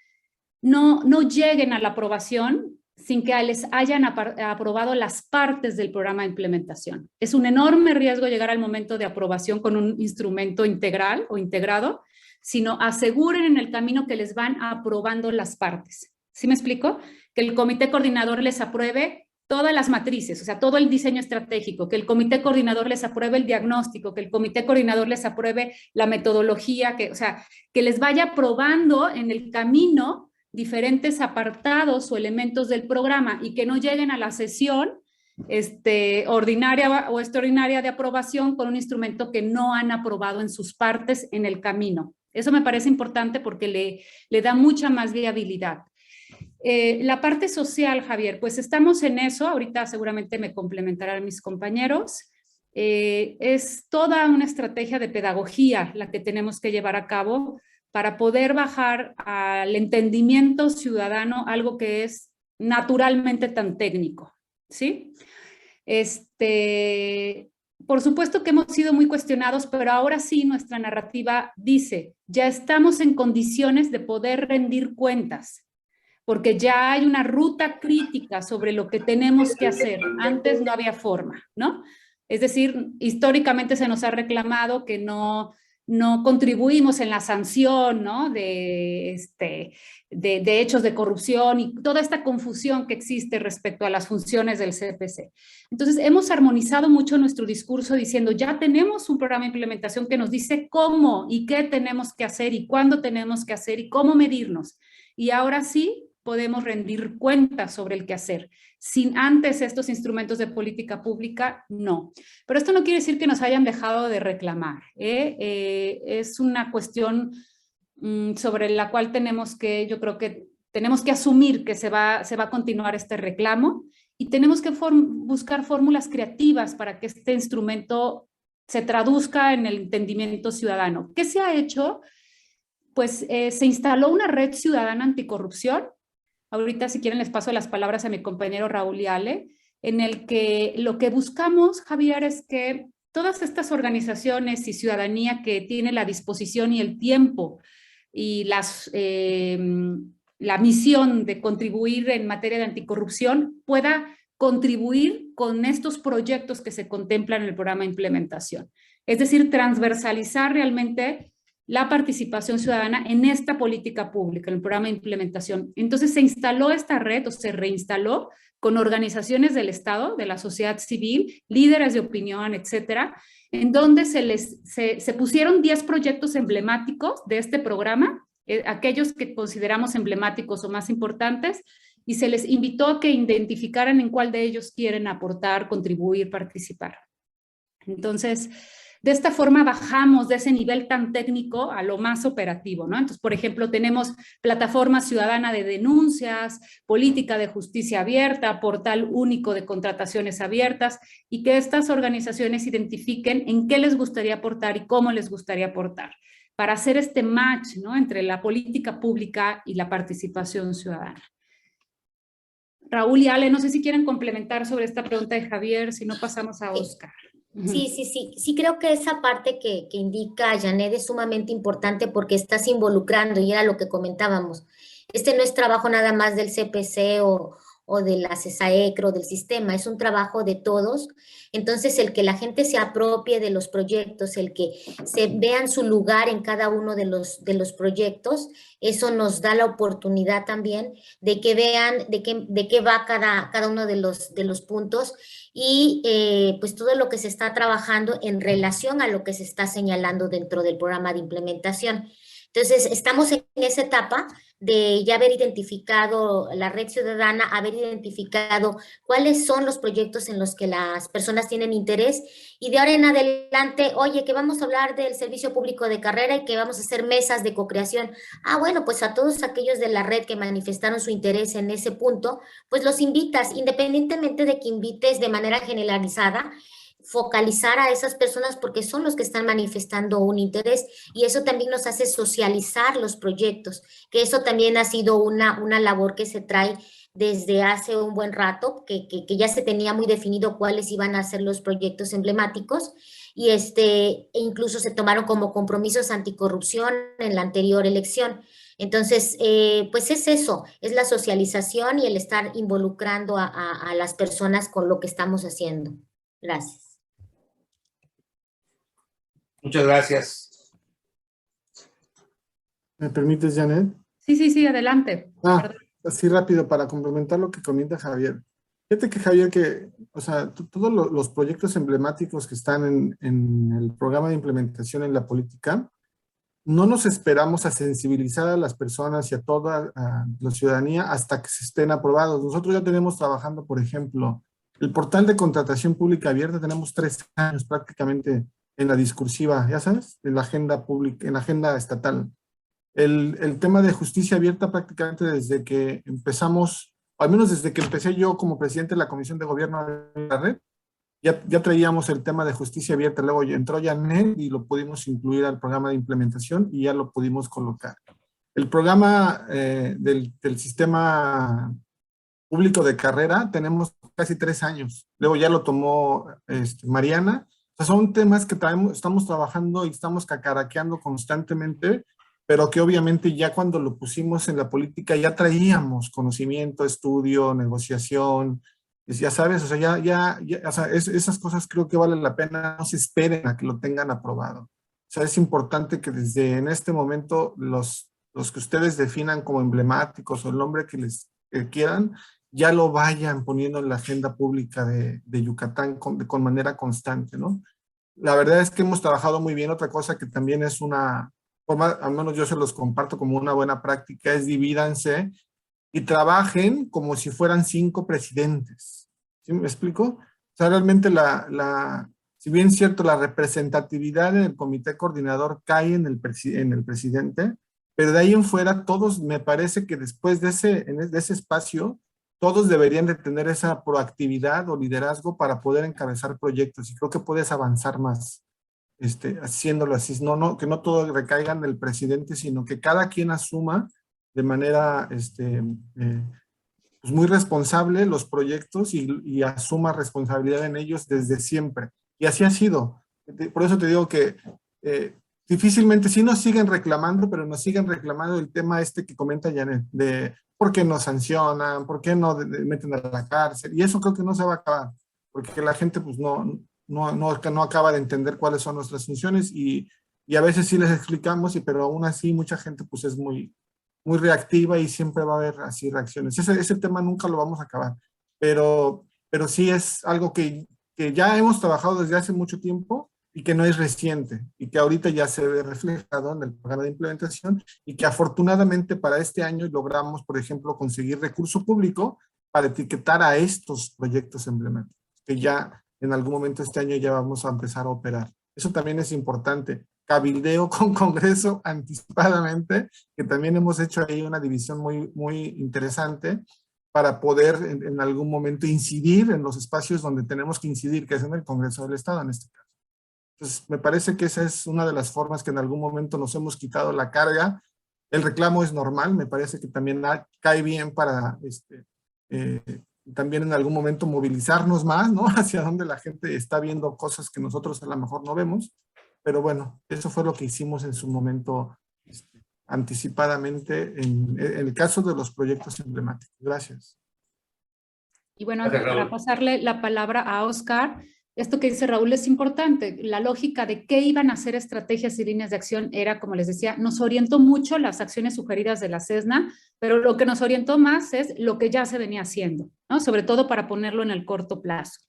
Speaker 1: No lleguen a la aprobación sin que les hayan aprobado las partes del programa de implementación. Es un enorme riesgo llegar al momento de aprobación con un instrumento integral o integrado, sino aseguren en el camino que les van aprobando las partes. ¿Sí me explico? Que el comité coordinador les apruebe todas las matrices, o sea, todo el diseño estratégico, que el comité coordinador les apruebe el diagnóstico, que el comité coordinador les apruebe la metodología, o sea, que les vaya aprobando en el camino diferentes apartados o elementos del programa y que no lleguen a la sesión ordinaria o extraordinaria de aprobación con un instrumento que no han aprobado en sus partes en el camino. Eso me parece importante porque le da mucha más viabilidad. La parte social, Javier, pues estamos en eso, ahorita seguramente me complementarán mis compañeros. Es toda una estrategia de pedagogía la que tenemos que llevar a cabo para poder bajar al entendimiento ciudadano algo que es naturalmente tan técnico, ¿sí? Por supuesto que hemos sido muy cuestionados, pero ahora sí nuestra narrativa dice, ya estamos en condiciones de poder rendir cuentas, porque ya hay una ruta crítica sobre lo que tenemos que hacer. Antes no había forma, ¿no? Es decir, históricamente se nos ha reclamado que no contribuimos en la sanción, ¿no? de hechos de corrupción y toda esta confusión que existe respecto a las funciones del CPC. Entonces, hemos armonizado mucho nuestro discurso diciendo, ya tenemos un programa de implementación que nos dice cómo y qué tenemos que hacer y cuándo tenemos que hacer y cómo medirnos. Y ahora sí podemos rendir cuentas sobre el qué hacer. Sin antes estos instrumentos de política pública, no. Pero esto no quiere decir que nos hayan dejado de reclamar. Es una cuestión sobre la cual yo creo que tenemos que asumir que se va a continuar este reclamo y tenemos que buscar fórmulas creativas para que este instrumento se traduzca en el entendimiento ciudadano. ¿Qué se ha hecho? Pues se instaló una red ciudadana anticorrupción. Ahorita, si quieren, les paso las palabras a mi compañero Raúl y Ale, en el que lo que buscamos, Javier, es que todas estas organizaciones y ciudadanía que tiene la disposición y el tiempo y la misión de contribuir en materia de anticorrupción pueda contribuir con estos proyectos que se contemplan en el programa de implementación. Es decir, transversalizar realmente la participación ciudadana en esta política pública, en el programa de implementación. Entonces se instaló esta red o se reinstaló con organizaciones del Estado, de la sociedad civil, líderes de opinión, etcétera, en donde se pusieron 10 proyectos emblemáticos de este programa, aquellos que consideramos emblemáticos o más importantes, y se les invitó a que identificaran en cuál de ellos quieren aportar, contribuir, participar. Entonces, de esta forma bajamos de ese nivel tan técnico a lo más operativo, ¿no? Entonces, por ejemplo, tenemos plataforma ciudadana de denuncias, política de justicia abierta, portal único de contrataciones abiertas, y que estas organizaciones identifiquen en qué les gustaría aportar y cómo les gustaría aportar, para hacer este match, ¿no? Entre la política pública y la participación ciudadana. Raúl y Ale, no sé si quieren complementar sobre esta pregunta de Javier, si no pasamos a Oscar.
Speaker 6: Sí, creo que esa parte que indica Janet es sumamente importante porque estás involucrando, y era lo que comentábamos. No es trabajo nada más del CPC o de la CESAECR o del sistema, es un trabajo de todos. Entonces, el que la gente se apropie de los proyectos, el que se vean su lugar en cada uno de los proyectos, eso nos da la oportunidad también de que vean de qué va cada uno de los puntos y pues todo lo que se está trabajando en relación a lo que se está señalando dentro del programa de implementación. Entonces, estamos en esa etapa de ya haber identificado la red ciudadana, haber identificado cuáles son los proyectos en los que las personas tienen interés, y de ahora en adelante, oye, que vamos a hablar del servicio público de carrera y que vamos a hacer mesas de cocreación. Bueno, pues a todos aquellos de la red que manifestaron su interés en ese punto, pues los invitas, independientemente de que invites de manera generalizada, focalizar a esas personas porque son los que están manifestando un interés, y eso también nos hace socializar los proyectos, que eso también ha sido una labor que se trae desde hace un buen rato, que ya se tenía muy definido cuáles iban a ser los proyectos emblemáticos, y e incluso se tomaron como compromisos anticorrupción en la anterior elección. Entonces, pues es eso, es la socialización y el estar involucrando a las personas con lo que estamos haciendo. Gracias.
Speaker 5: Muchas gracias.
Speaker 4: ¿Me permites, Janet?
Speaker 1: Sí, adelante.
Speaker 4: Perdón. Así rápido para complementar lo que comenta Javier. Fíjate que Javier, o sea, todos los proyectos emblemáticos que están en el programa de implementación en la política, no nos esperamos a sensibilizar a las personas y a toda la ciudadanía hasta que se estén aprobados. Nosotros ya tenemos trabajando, por ejemplo, el portal de contratación pública abierta, tenemos 3 años prácticamente en la discursiva, ya sabes, en la agenda pública, en la agenda estatal. El tema de justicia abierta prácticamente desde que empezamos, o al menos desde que empecé yo como presidente de la Comisión de Gobierno de la Red, ya traíamos el tema de justicia abierta. Luego entró Janet y lo pudimos incluir al programa de implementación y ya lo pudimos colocar. El programa del sistema público de carrera tenemos casi 3 años. Luego ya lo tomó Mariana. O sea, son temas que estamos trabajando y estamos cacaraqueando constantemente, pero que obviamente ya cuando lo pusimos en la política ya traíamos conocimiento, estudio, negociación, ya sabes, o sea, o sea, esas cosas creo que vale la pena, no se esperen a que lo tengan aprobado. O sea, es importante que desde en este momento los que ustedes definan como emblemáticos o el nombre que les quieran, ya lo vayan poniendo en la agenda pública de Yucatán con manera constante, ¿no? La verdad es que hemos trabajado muy bien. Otra cosa que también es una forma, al menos yo se los comparto como una buena práctica, es divídanse y trabajen como si fueran 5 presidentes. ¿Sí me explico? O sea, realmente si bien es cierto, la representatividad en el comité coordinador cae en el presidente, pero de ahí en fuera todos, me parece que después de ese espacio, todos deberían de tener esa proactividad o liderazgo para poder encabezar proyectos, y creo que puedes avanzar más haciéndolo así. Que no todo recaiga en el presidente, sino que cada quien asuma de manera pues muy responsable los proyectos y asuma responsabilidad en ellos desde siempre. Y así ha sido. Por eso te digo que difícilmente sí nos siguen reclamando, pero nos siguen reclamando el tema que comenta Janet, de por qué no sancionan, por qué no meten a la cárcel, y eso creo que no se va a acabar, porque la gente pues no acaba de entender cuáles son nuestras funciones, y a veces sí les explicamos, pero aún así mucha gente pues es muy reactiva y siempre va a haber así reacciones. Ese tema nunca lo vamos a acabar, pero sí es algo que ya hemos trabajado desde hace mucho tiempo y que no es reciente, y que ahorita ya se ve reflejado en el programa de implementación, y que afortunadamente para este año logramos, por ejemplo, conseguir recurso público para etiquetar a estos proyectos emblemáticos, que ya en algún momento este año ya vamos a empezar a operar. Eso también es importante. Cabildeo con Congreso anticipadamente, que también hemos hecho ahí una división muy, muy interesante para poder en algún momento incidir en los espacios donde tenemos que incidir, que es en el Congreso del Estado en este caso. Entonces, me parece que esa es una de las formas que en algún momento nos hemos quitado la carga. El reclamo es normal, me parece que también cae bien para también en algún momento movilizarnos más, ¿no? Hacia donde la gente está viendo cosas que nosotros a lo mejor no vemos. Pero bueno, eso fue lo que hicimos en su momento anticipadamente en el caso de los proyectos emblemáticos. Gracias.
Speaker 1: Y bueno, para pasarle la palabra a Oscar, esto que dice Raúl es importante. La lógica de qué iban a hacer estrategias y líneas de acción era, como les decía, nos orientó mucho las acciones sugeridas de la CESNA, pero lo que nos orientó más es lo que ya se venía haciendo, ¿no? Sobre todo para ponerlo en el corto plazo.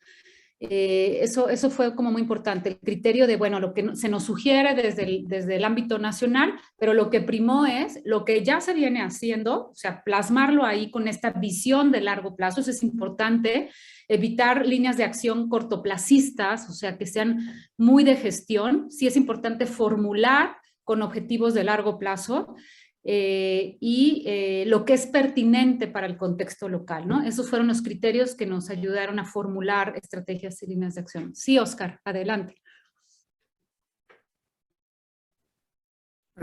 Speaker 1: Eso fue como muy importante, el criterio de, bueno, lo que se nos sugiere desde el ámbito nacional, pero lo que primó es lo que ya se viene haciendo, o sea, plasmarlo ahí con esta visión de largo plazo. Eso es importante, evitar líneas de acción cortoplacistas, o sea, que sean muy de gestión. Sí es importante formular con objetivos de largo plazo, lo que es pertinente para el contexto local, ¿no? Esos fueron los criterios que nos ayudaron a formular estrategias y líneas de acción. Sí, Oscar, adelante.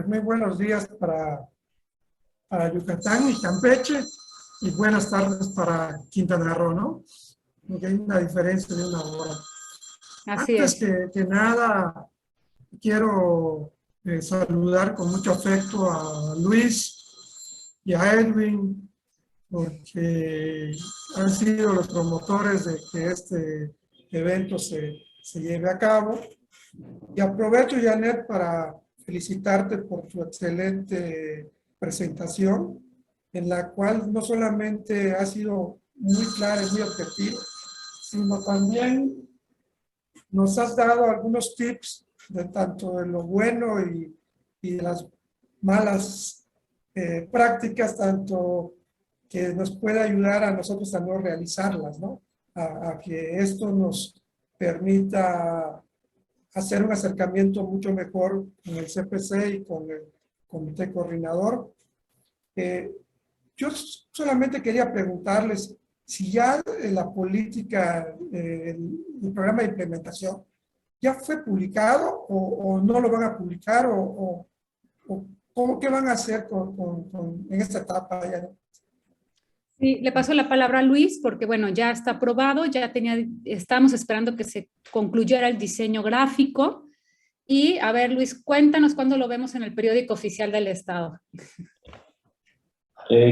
Speaker 7: Muy buenos días para Yucatán y Campeche. y buenas tardes para Quintana Roo, ¿no? Porque hay una diferencia de una hora.
Speaker 1: Así
Speaker 7: Antes
Speaker 1: es.
Speaker 7: que nada, quiero saludar con mucho afecto a Luis y a Edwin, porque han sido los promotores de que este evento se lleve a cabo. Y aprovecho, Janet, para felicitarte por tu excelente presentación, en la cual no solamente ha sido muy clara y muy objetiva, sino también nos has dado algunos tips de tanto de lo bueno y de las malas prácticas, tanto que nos puede ayudar a nosotros a no realizarlas, ¿no? A que esto nos permita hacer un acercamiento mucho mejor con el CPC y con el comité coordinador. Yo solamente quería preguntarles si ya la política, el programa de implementación, ¿ya fue publicado o no lo van a publicar o qué van a hacer en esta etapa?
Speaker 1: Sí, le paso la palabra a Luis porque, bueno, ya está aprobado, estábamos esperando que se concluyera el diseño gráfico. Y, a ver, Luis, cuéntanos cuándo lo vemos en el periódico oficial del Estado.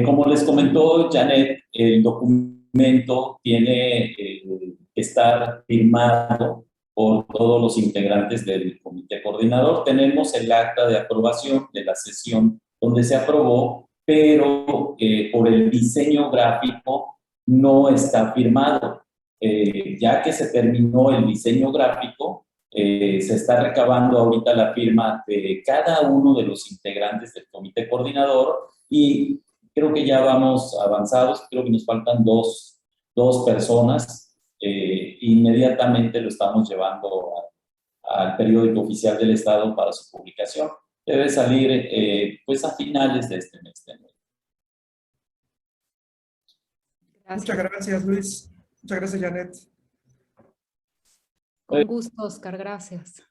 Speaker 2: Como les comentó Janet, el documento tiene que estar firmado por todos los integrantes del comité coordinador. Tenemos el acta de aprobación de la sesión donde se aprobó, pero por el diseño gráfico no está firmado. Ya que se terminó el diseño gráfico, se está recabando ahorita la firma de cada uno de los integrantes del comité coordinador y creo que ya vamos avanzados, creo que nos faltan dos personas. Inmediatamente lo estamos llevando al periódico oficial del Estado para su publicación. Debe salir pues a finales de este mes.
Speaker 1: Gracias.
Speaker 7: Muchas gracias, Luis. Muchas gracias, Janet.
Speaker 1: Con gusto, Oscar, gracias.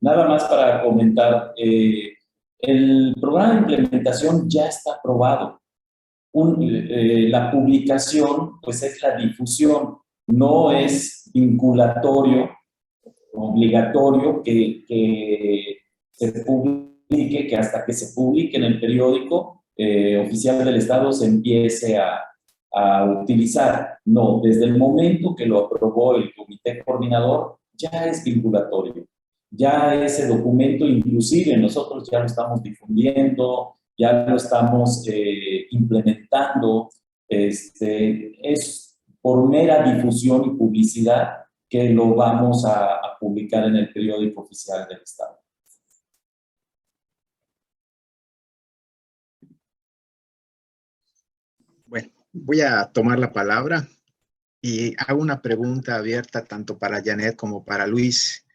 Speaker 2: Nada más para comentar, el programa de implementación ya está aprobado. La publicación, pues es la difusión, no es vinculatorio, obligatorio que se publique, que hasta que se publique en el periódico oficial del Estado se empiece a utilizar. No, desde el momento que lo aprobó el comité coordinador, ya es vinculatorio. Ya ese documento, inclusive nosotros ya lo estamos difundiendo, ya lo estamos implementando. Es por mera difusión y publicidad que lo vamos a publicar en el periódico oficial del Estado.
Speaker 8: Bueno, voy a tomar la palabra y hago una pregunta abierta tanto para Janet como para Luis.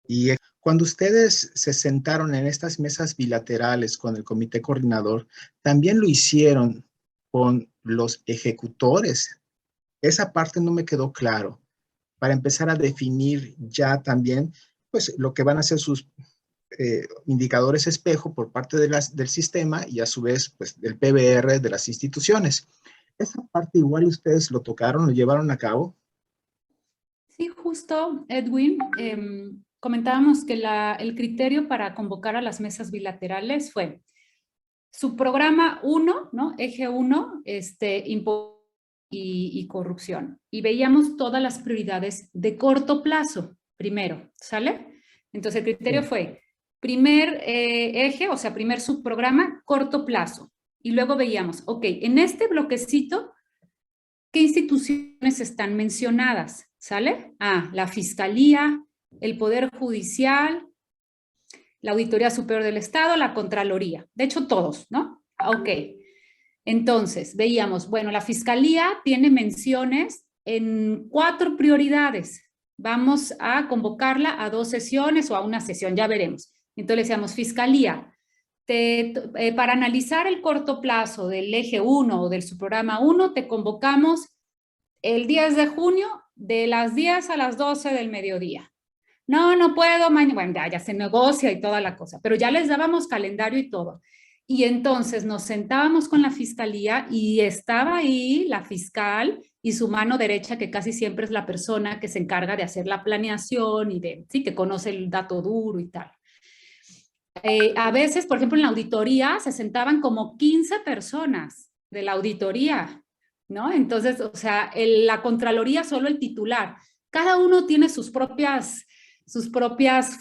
Speaker 8: Y cuando ustedes se sentaron en estas mesas bilaterales con el comité coordinador, ¿también lo hicieron con los ejecutores? Esa parte no me quedó claro. Para empezar a definir ya también, pues, lo que van a ser sus indicadores espejo por parte de del sistema y a su vez, pues, del PBR de las instituciones. ¿Esa parte igual ustedes lo tocaron, lo llevaron a cabo?
Speaker 1: Sí, justo, Edwin. Comentábamos que el criterio para convocar a las mesas bilaterales fue su programa 1, ¿no? Eje 1, y corrupción. Y veíamos todas las prioridades de corto plazo, primero, ¿sale? Entonces el criterio fue primer eje, o sea, primer subprograma, corto plazo. Y luego veíamos, ok, en este bloquecito, ¿qué instituciones están mencionadas? ¿Sale? La Fiscalía, el Poder Judicial, la Auditoría Superior del Estado, la Contraloría. De hecho, todos, ¿no? Ok. Entonces, veíamos, bueno, la Fiscalía tiene menciones en 4 prioridades. Vamos a convocarla a 2 sesiones o a una sesión, ya veremos. Entonces, le decíamos, Fiscalía, para analizar el corto plazo del eje 1 o del subprograma 1, te convocamos el 10 de junio de las 10 a las 12 del mediodía. No puedo, bueno, ya se negocia y toda la cosa, pero ya les dábamos calendario y todo. Y entonces nos sentábamos con la fiscalía y estaba ahí la fiscal y su mano derecha, que casi siempre es la persona que se encarga de hacer la planeación y de, sí, que conoce el dato duro y tal. A veces, por ejemplo, en la auditoría se sentaban como 15 personas de la auditoría, ¿no? Entonces, o sea, la Contraloría solo el titular. Cada uno tiene sus propias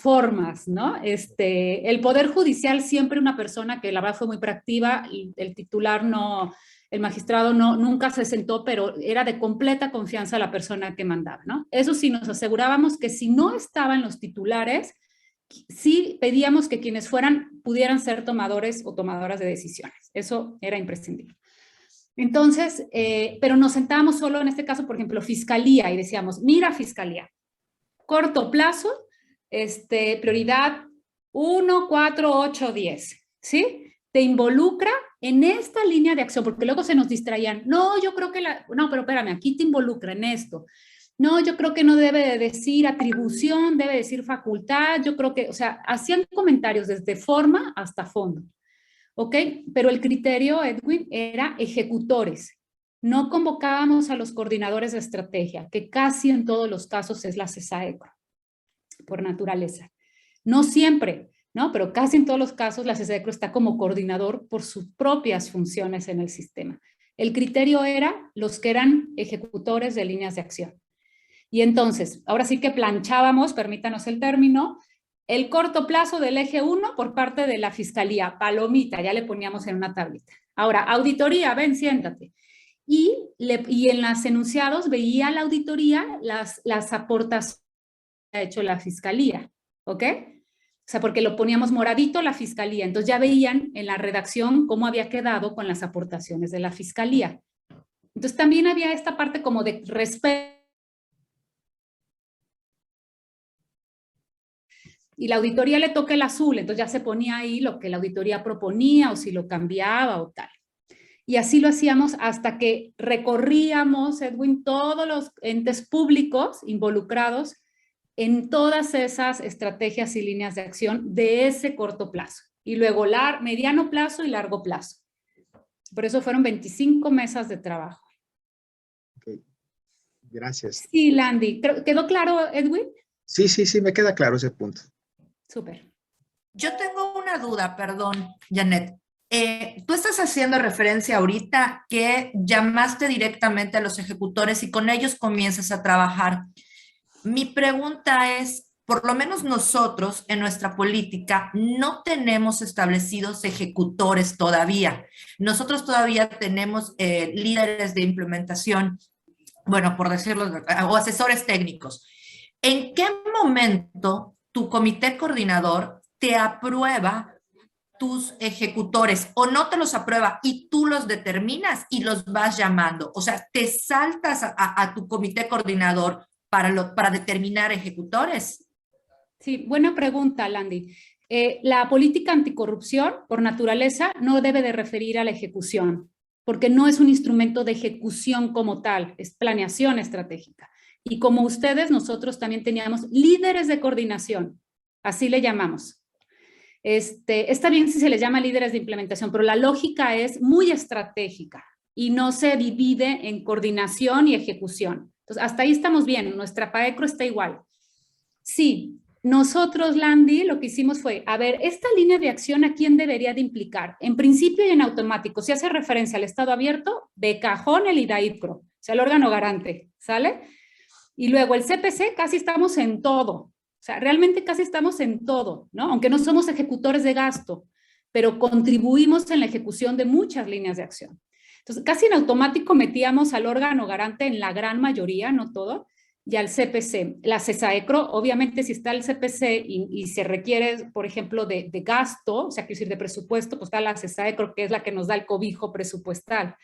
Speaker 1: formas, ¿no? El Poder Judicial siempre una persona que la verdad fue muy proactiva, el titular no, el magistrado no, nunca se sentó, pero era de completa confianza la persona que mandaba, ¿no? Eso sí, nos asegurábamos que si no estaban los titulares, sí pedíamos que quienes fueran pudieran ser tomadores o tomadoras de decisiones. Eso era imprescindible. Entonces, pero nos sentábamos solo en este caso, por ejemplo, fiscalía, y decíamos, mira fiscalía, corto plazo, prioridad 1, 4, 8, 10, ¿sí? Te involucra en esta línea de acción, porque luego se nos distraían. No, yo creo que no, pero espérame, aquí te involucra en esto. No, yo creo que no debe de decir atribución, debe decir facultad, yo creo que, o sea, hacían comentarios desde forma hasta fondo, ¿ok? Pero el criterio, Edwin, era ejecutores. No convocábamos a los coordinadores de estrategia, que casi en todos los casos es la CESAECRO, por naturaleza. No siempre, ¿no? Pero casi en todos los casos la CESAECRO está como coordinador por sus propias funciones en el sistema. El criterio era los que eran ejecutores de líneas de acción. Y entonces, ahora sí que planchábamos, permítanos el término, el corto plazo del eje 1 por parte de la fiscalía, palomita, ya le poníamos en una tablita. Ahora, auditoría, ven, siéntate. Y en los enunciados veía la auditoría las aportaciones que ha hecho la fiscalía, ¿ok? O sea, porque lo poníamos moradito la fiscalía, entonces ya veían en la redacción cómo había quedado con las aportaciones de la fiscalía. Entonces también había esta parte como de respeto. Y la auditoría le toca el azul, entonces ya se ponía ahí lo que la auditoría proponía o si lo cambiaba o tal. Y así lo hacíamos hasta que recorríamos, Edwin, todos los entes públicos involucrados en todas esas estrategias y líneas de acción de ese corto plazo. Y luego mediano plazo y largo plazo. Por eso fueron 25 mesas de trabajo.
Speaker 8: Okay. Gracias.
Speaker 1: Sí, Landy. ¿Quedó claro, Edwin?
Speaker 8: Sí, me queda claro ese punto.
Speaker 1: Súper.
Speaker 9: Yo tengo una duda, perdón, Janet. Tú estás haciendo referencia ahorita que llamaste directamente a los ejecutores y con ellos comienzas a trabajar. Mi pregunta es, por lo menos nosotros en nuestra política no tenemos establecidos ejecutores todavía. Nosotros todavía tenemos líderes de implementación, bueno, por decirlo, o asesores técnicos. ¿En qué momento tu comité coordinador te aprueba tus ejecutores o no te los aprueba y tú los determinas y los vas llamando? O sea, ¿te saltas a tu comité coordinador para determinar ejecutores?
Speaker 1: Sí, buena pregunta, Landy. La política anticorrupción, por naturaleza, no debe de referir a la ejecución, porque no es un instrumento de ejecución como tal, es planeación estratégica. Y como ustedes, nosotros también teníamos líderes de coordinación, así le llamamos. Está bien si se les llama líderes de implementación, pero la lógica es muy estratégica y no se divide en coordinación y ejecución. Entonces, hasta ahí estamos bien, nuestra PAECRO está igual. Sí, nosotros, Landy, lo que hicimos fue, a ver, esta línea de acción, ¿a quién debería de implicar? En principio y en automático, si hace referencia al estado abierto, de cajón el IDAIPRO, o sea, el órgano garante, ¿sale? Y luego el CPC, casi estamos en todo, o sea, realmente casi estamos en todo, ¿no? Aunque no somos ejecutores de gasto, pero contribuimos en la ejecución de muchas líneas de acción. Entonces, casi en automático metíamos al órgano garante en la gran mayoría, no todo, y al CPC. La CESAECRO, obviamente, si está el CPC y se requiere, por ejemplo, de gasto, o sea, quiero decir, de presupuesto, pues está la CESAECRO, que es la que nos da el cobijo presupuestal.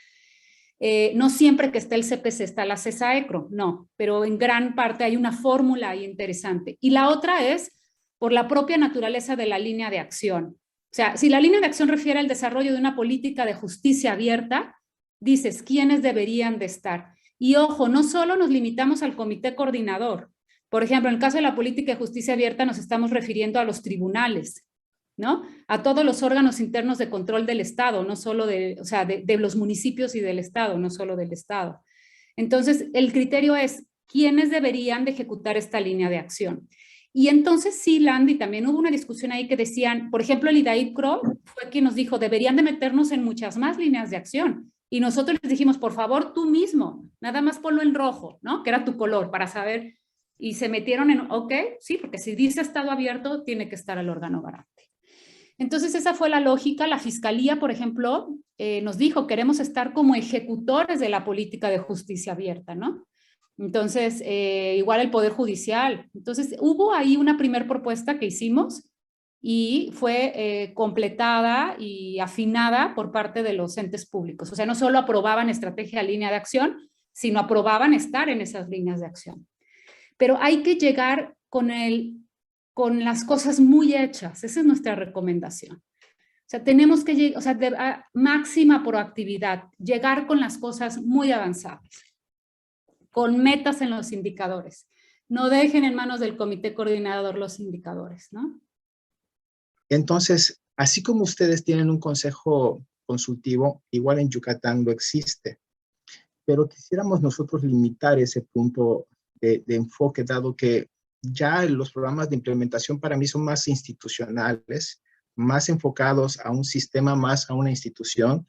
Speaker 1: No siempre que esté el CPC está la CESAECRO, no, pero en gran parte hay una fórmula ahí interesante. Y la otra es por la propia naturaleza de la línea de acción. O sea, si la línea de acción refiere al desarrollo de una política de justicia abierta, dices, ¿quiénes deberían de estar? Y ojo, no solo nos limitamos al comité coordinador. Por ejemplo, en el caso de la política de justicia abierta nos estamos refiriendo a los tribunales, ¿no? A todos los órganos internos de control del Estado, no solo de los municipios y del Estado, no solo del Estado. Entonces, el criterio es quiénes deberían de ejecutar esta línea de acción. Y entonces sí, Landy, también hubo una discusión ahí que decían, por ejemplo, el Idaid Kroll fue quien nos dijo, deberían de meternos en muchas más líneas de acción. Y nosotros les dijimos, por favor, tú mismo, nada más ponlo en rojo, ¿no? Que era tu color, para saber. Y se metieron en, ok, sí, porque si dice estado abierto, tiene que estar el órgano garante. Entonces esa fue la lógica. La Fiscalía, por ejemplo, nos dijo, queremos estar como ejecutores de la política de justicia abierta, ¿no? Entonces, igual el Poder Judicial. Entonces, hubo ahí una primera propuesta que hicimos y fue completada y afinada por parte de los entes públicos. O sea, no solo aprobaban estrategia de línea de acción, sino aprobaban estar en esas líneas de acción. Pero hay que llegar con las cosas muy hechas. Esa es nuestra recomendación. O sea, tenemos que llegar, o sea, máxima proactividad, llegar con las cosas muy avanzadas, con metas en los indicadores. No dejen en manos del comité coordinador los indicadores, ¿no?
Speaker 8: Entonces, así como ustedes tienen un consejo consultivo, igual en Yucatán lo existe, pero quisiéramos nosotros limitar ese punto de enfoque, dado que ya los programas de implementación para mí son más institucionales, más enfocados a un sistema, más a una institución,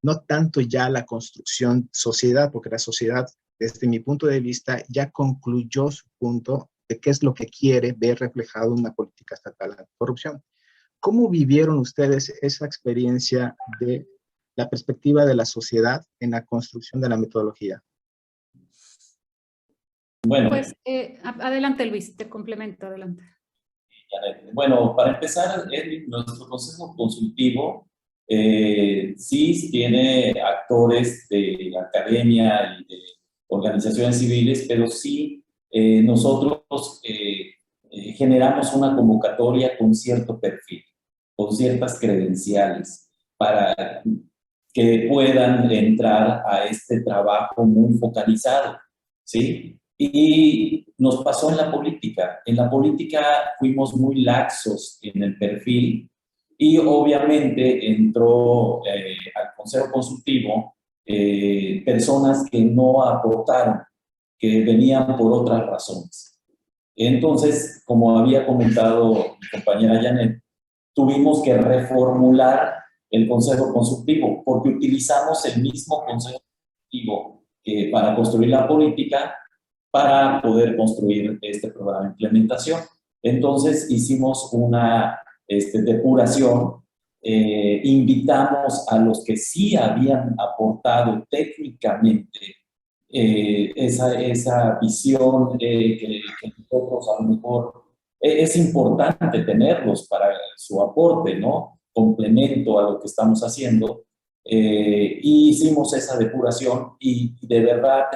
Speaker 8: no tanto ya la construcción sociedad, porque la sociedad, desde mi punto de vista, ya concluyó su punto de qué es lo que quiere ver reflejado en una política estatal anticorrupción. ¿Cómo vivieron ustedes esa experiencia de la perspectiva de la sociedad en la construcción de la metodología?
Speaker 2: Bueno,
Speaker 1: pues adelante Luis, te complemento, adelante.
Speaker 2: Bueno, para empezar, nuestro consejo consultivo sí tiene actores de la academia y de organizaciones civiles, pero sí nosotros generamos una convocatoria con cierto perfil, con ciertas credenciales, para que puedan entrar a este trabajo muy focalizado, ¿sí? Y nos pasó en la política. En la política fuimos muy laxos en el perfil y obviamente entró al Consejo Consultivo personas que no aportaron, que venían por otras razones. Entonces, como había comentado mi compañera Janet, tuvimos que reformular el Consejo Consultivo porque utilizamos el mismo Consejo Consultivo para construir la política, para poder construir este programa de implementación. Entonces hicimos una depuración, invitamos a los que sí habían aportado técnicamente esa visión que nosotros a lo mejor es importante tenerlos para su aporte, ¿no? Complemento a lo que estamos haciendo. Y hicimos esa depuración y de verdad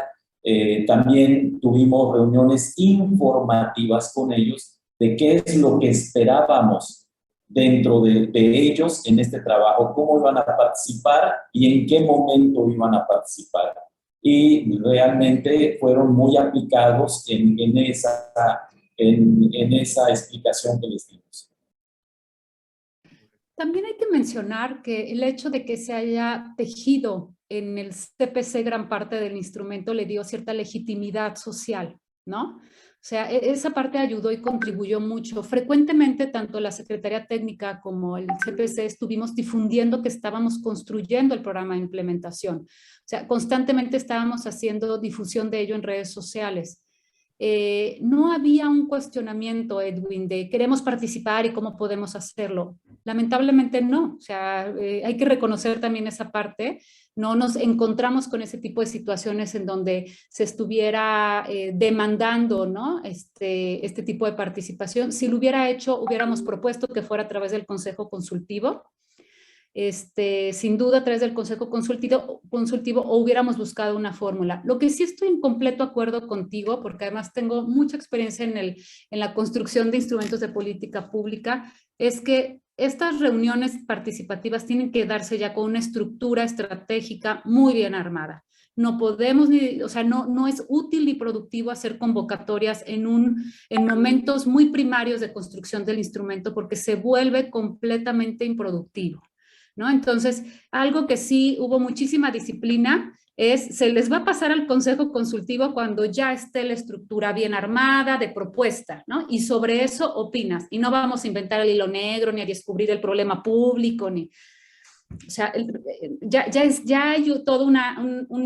Speaker 2: también tuvimos reuniones informativas con ellos de qué es lo que esperábamos dentro de ellos en este trabajo, cómo iban a participar y en qué momento iban a participar. Y realmente fueron muy aplicados en esa explicación que les dimos.
Speaker 1: También hay que mencionar que el hecho de que se haya tejido en el CPC gran parte del instrumento le dio cierta legitimidad social, ¿no? O sea, esa parte ayudó y contribuyó mucho. Frecuentemente, tanto la Secretaría Técnica como el CPC estuvimos difundiendo que estábamos construyendo el programa de implementación. O sea, constantemente estábamos haciendo difusión de ello en redes sociales. No había un cuestionamiento, Edwin, de queremos participar y cómo podemos hacerlo. Lamentablemente no, o sea, hay que reconocer también esa parte. No nos encontramos con ese tipo de situaciones en donde se estuviera demandando, ¿no? este tipo de participación. Si lo hubiera hecho, hubiéramos propuesto que fuera a través del Consejo Consultivo. Sin duda a través del Consejo Consultivo o hubiéramos buscado una fórmula. Lo que sí estoy en completo acuerdo contigo, porque además tengo mucha experiencia en la construcción de instrumentos de política pública, es que estas reuniones participativas tienen que darse ya con una estructura estratégica muy bien armada. no podemos, o sea, no es útil ni productivo hacer convocatorias en momentos muy primarios de construcción del instrumento porque se vuelve completamente improductivo, ¿no? Entonces, algo que sí hubo muchísima disciplina se les va a pasar al Consejo Consultivo cuando ya esté la estructura bien armada de propuesta, ¿no? Y sobre eso opinas. Y no vamos a inventar el hilo negro, ni a descubrir el problema público, ni... O sea, ya hay todo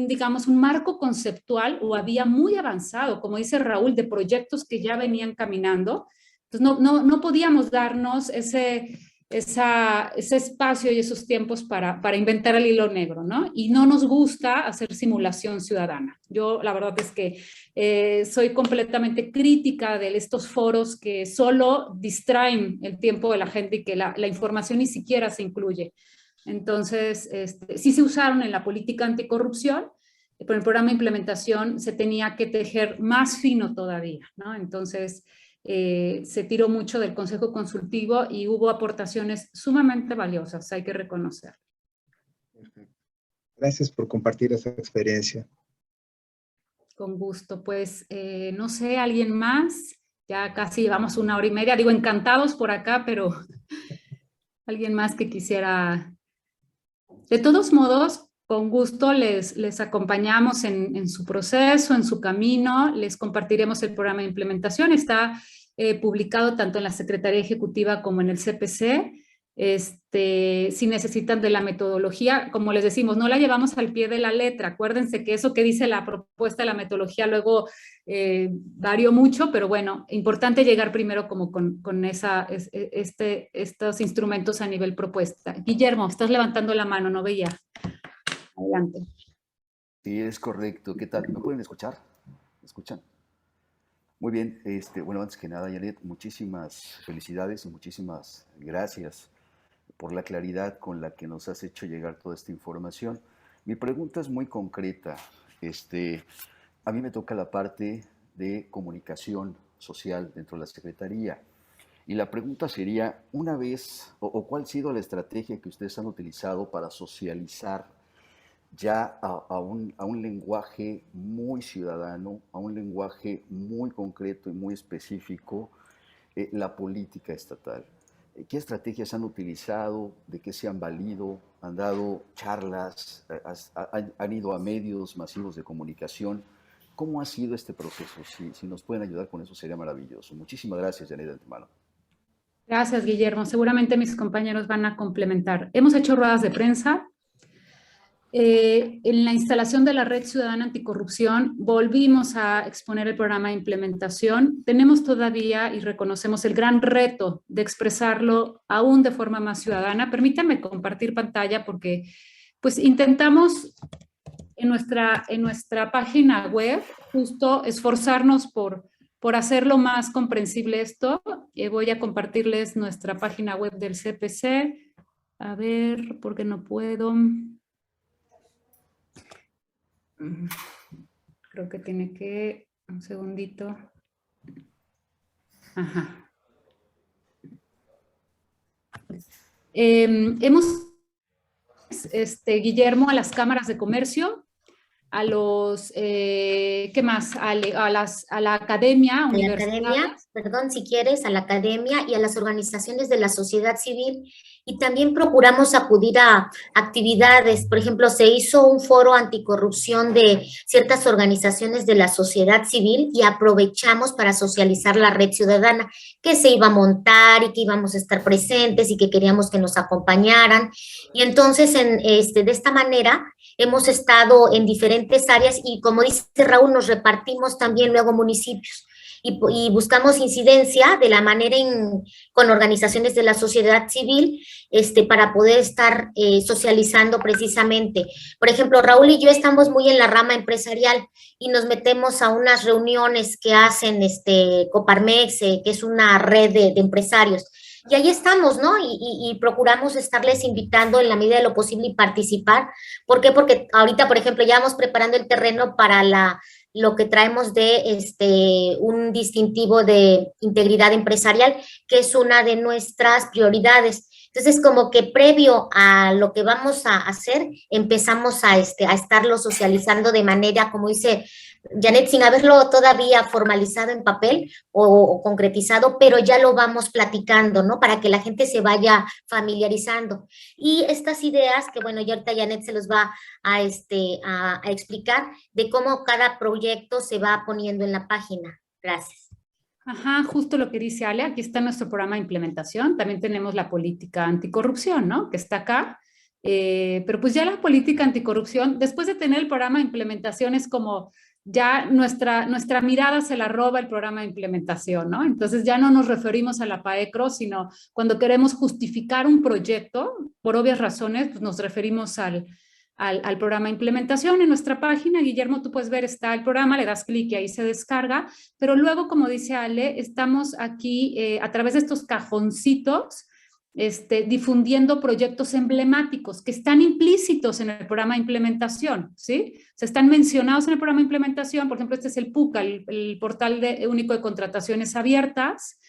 Speaker 1: digamos, un marco conceptual o había muy avanzado, como dice Raúl, de proyectos que ya venían caminando. Entonces, no podíamos darnos ese espacio y esos tiempos para inventar el hilo negro, ¿no? Y no nos gusta hacer simulación ciudadana. Yo la verdad es que soy completamente crítica de estos foros que solo distraen el tiempo de la gente y que la información ni siquiera se incluye. Entonces, sí se usaron en la política anticorrupción, pero en el programa de implementación se tenía que tejer más fino todavía, ¿no? Entonces, se tiró mucho del Consejo Consultivo y hubo aportaciones sumamente valiosas, hay que reconocer.
Speaker 8: Gracias por compartir esa experiencia.
Speaker 1: Con gusto. Pues, no sé, ¿alguien más? Ya casi llevamos 1 hora y media. Digo, encantados por acá, pero ¿alguien más que quisiera? De todos modos, con gusto les acompañamos en su proceso, en su camino, les compartiremos el programa de implementación, está publicado tanto en la Secretaría Ejecutiva como en el CPC, si necesitan de la metodología, como les decimos, no la llevamos al pie de la letra, acuérdense que eso que dice la propuesta de la metodología luego varió mucho, pero bueno, importante llegar primero como con estos instrumentos a nivel propuesta. Guillermo, estás levantando la mano, no veía. Adelante.
Speaker 10: Sí, es correcto. ¿Qué tal? ¿Me pueden escuchar? ¿Me escuchan? Muy bien. Bueno, antes que nada, Janet, muchísimas felicidades y muchísimas gracias por la claridad con la que nos has hecho llegar toda esta información. Mi pregunta es muy concreta. A mí me toca la parte de comunicación social dentro de la Secretaría. Y la pregunta sería, una vez, o cuál ha sido la estrategia que ustedes han utilizado para socializar ya a un lenguaje muy ciudadano, a un lenguaje muy concreto y muy específico, la política estatal. ¿Qué estrategias han utilizado? ¿De qué se han valido? ¿Han dado charlas? ¿Han ido a medios masivos de comunicación? ¿Cómo ha sido este proceso? Si nos pueden ayudar con eso sería maravilloso. Muchísimas gracias, Janet, de antemano.
Speaker 1: Gracias, Guillermo. Seguramente mis compañeros van a complementar. Hemos hecho ruedas de prensa. En la instalación de la Red Ciudadana Anticorrupción volvimos a exponer el programa de implementación. Tenemos todavía y reconocemos el gran reto de expresarlo aún de forma más ciudadana. Permítanme compartir pantalla porque pues intentamos en nuestra página web justo esforzarnos por hacerlo más comprensible esto. Voy a compartirles nuestra página web del CPC. A ver, ¿por qué no puedo? Creo que tiene que... Un segundito. Ajá. Hemos, Guillermo, a las cámaras de comercio, a los, ¿qué más? A la academia, universidades.
Speaker 6: Perdón, si quieres, a la academia y a las organizaciones de la sociedad civil. Y también procuramos acudir a actividades. Por ejemplo, se hizo un foro anticorrupción de ciertas organizaciones de la sociedad civil y aprovechamos para socializar la red ciudadana, que se iba a montar y que íbamos a estar presentes y que queríamos que nos acompañaran. Y entonces, de esta manera, hemos estado en diferentes áreas y, como dice Raúl, nos repartimos también luego municipios. Y buscamos incidencia de la manera con organizaciones de la sociedad civil para poder estar socializando precisamente. Por ejemplo, Raúl y yo estamos muy en la rama empresarial y nos metemos a unas reuniones que hacen Coparmex, que es una red de empresarios. Y ahí estamos, ¿no? Y procuramos estarles invitando en la medida de lo posible y participar. ¿Por qué? Porque ahorita, por ejemplo, ya vamos preparando el terreno para lo que traemos de un distintivo de integridad empresarial, que es una de nuestras prioridades. Entonces, como que previo a lo que vamos a hacer, empezamos a estarlo socializando de manera, como dice Janet, sin haberlo todavía formalizado en papel o concretizado, pero ya lo vamos platicando, ¿no? Para que la gente se vaya familiarizando. Y estas ideas, que bueno, ya ahorita Janet se los va a explicar, de cómo cada proyecto se va poniendo en la página. Gracias.
Speaker 1: Ajá, justo lo que dice Ale, aquí está nuestro programa de implementación, también tenemos la política anticorrupción, ¿no? Que está acá, pero pues ya la política anticorrupción, después de tener el programa de implementación, es como ya nuestra mirada se la roba el programa de implementación, ¿no? Entonces ya no nos referimos a la PAECRO, sino cuando queremos justificar un proyecto, por obvias razones, pues nos referimos al programa de implementación. En nuestra página, Guillermo, tú puedes ver, está el programa, le das clic y ahí se descarga, pero luego, como dice Ale, estamos aquí a través de estos cajoncitos, difundiendo proyectos emblemáticos que están implícitos en el programa de implementación, ¿sí? O sea, están mencionados en el programa de implementación. Por ejemplo, este es el PUCA, el Portal Único de Contrataciones Abiertas,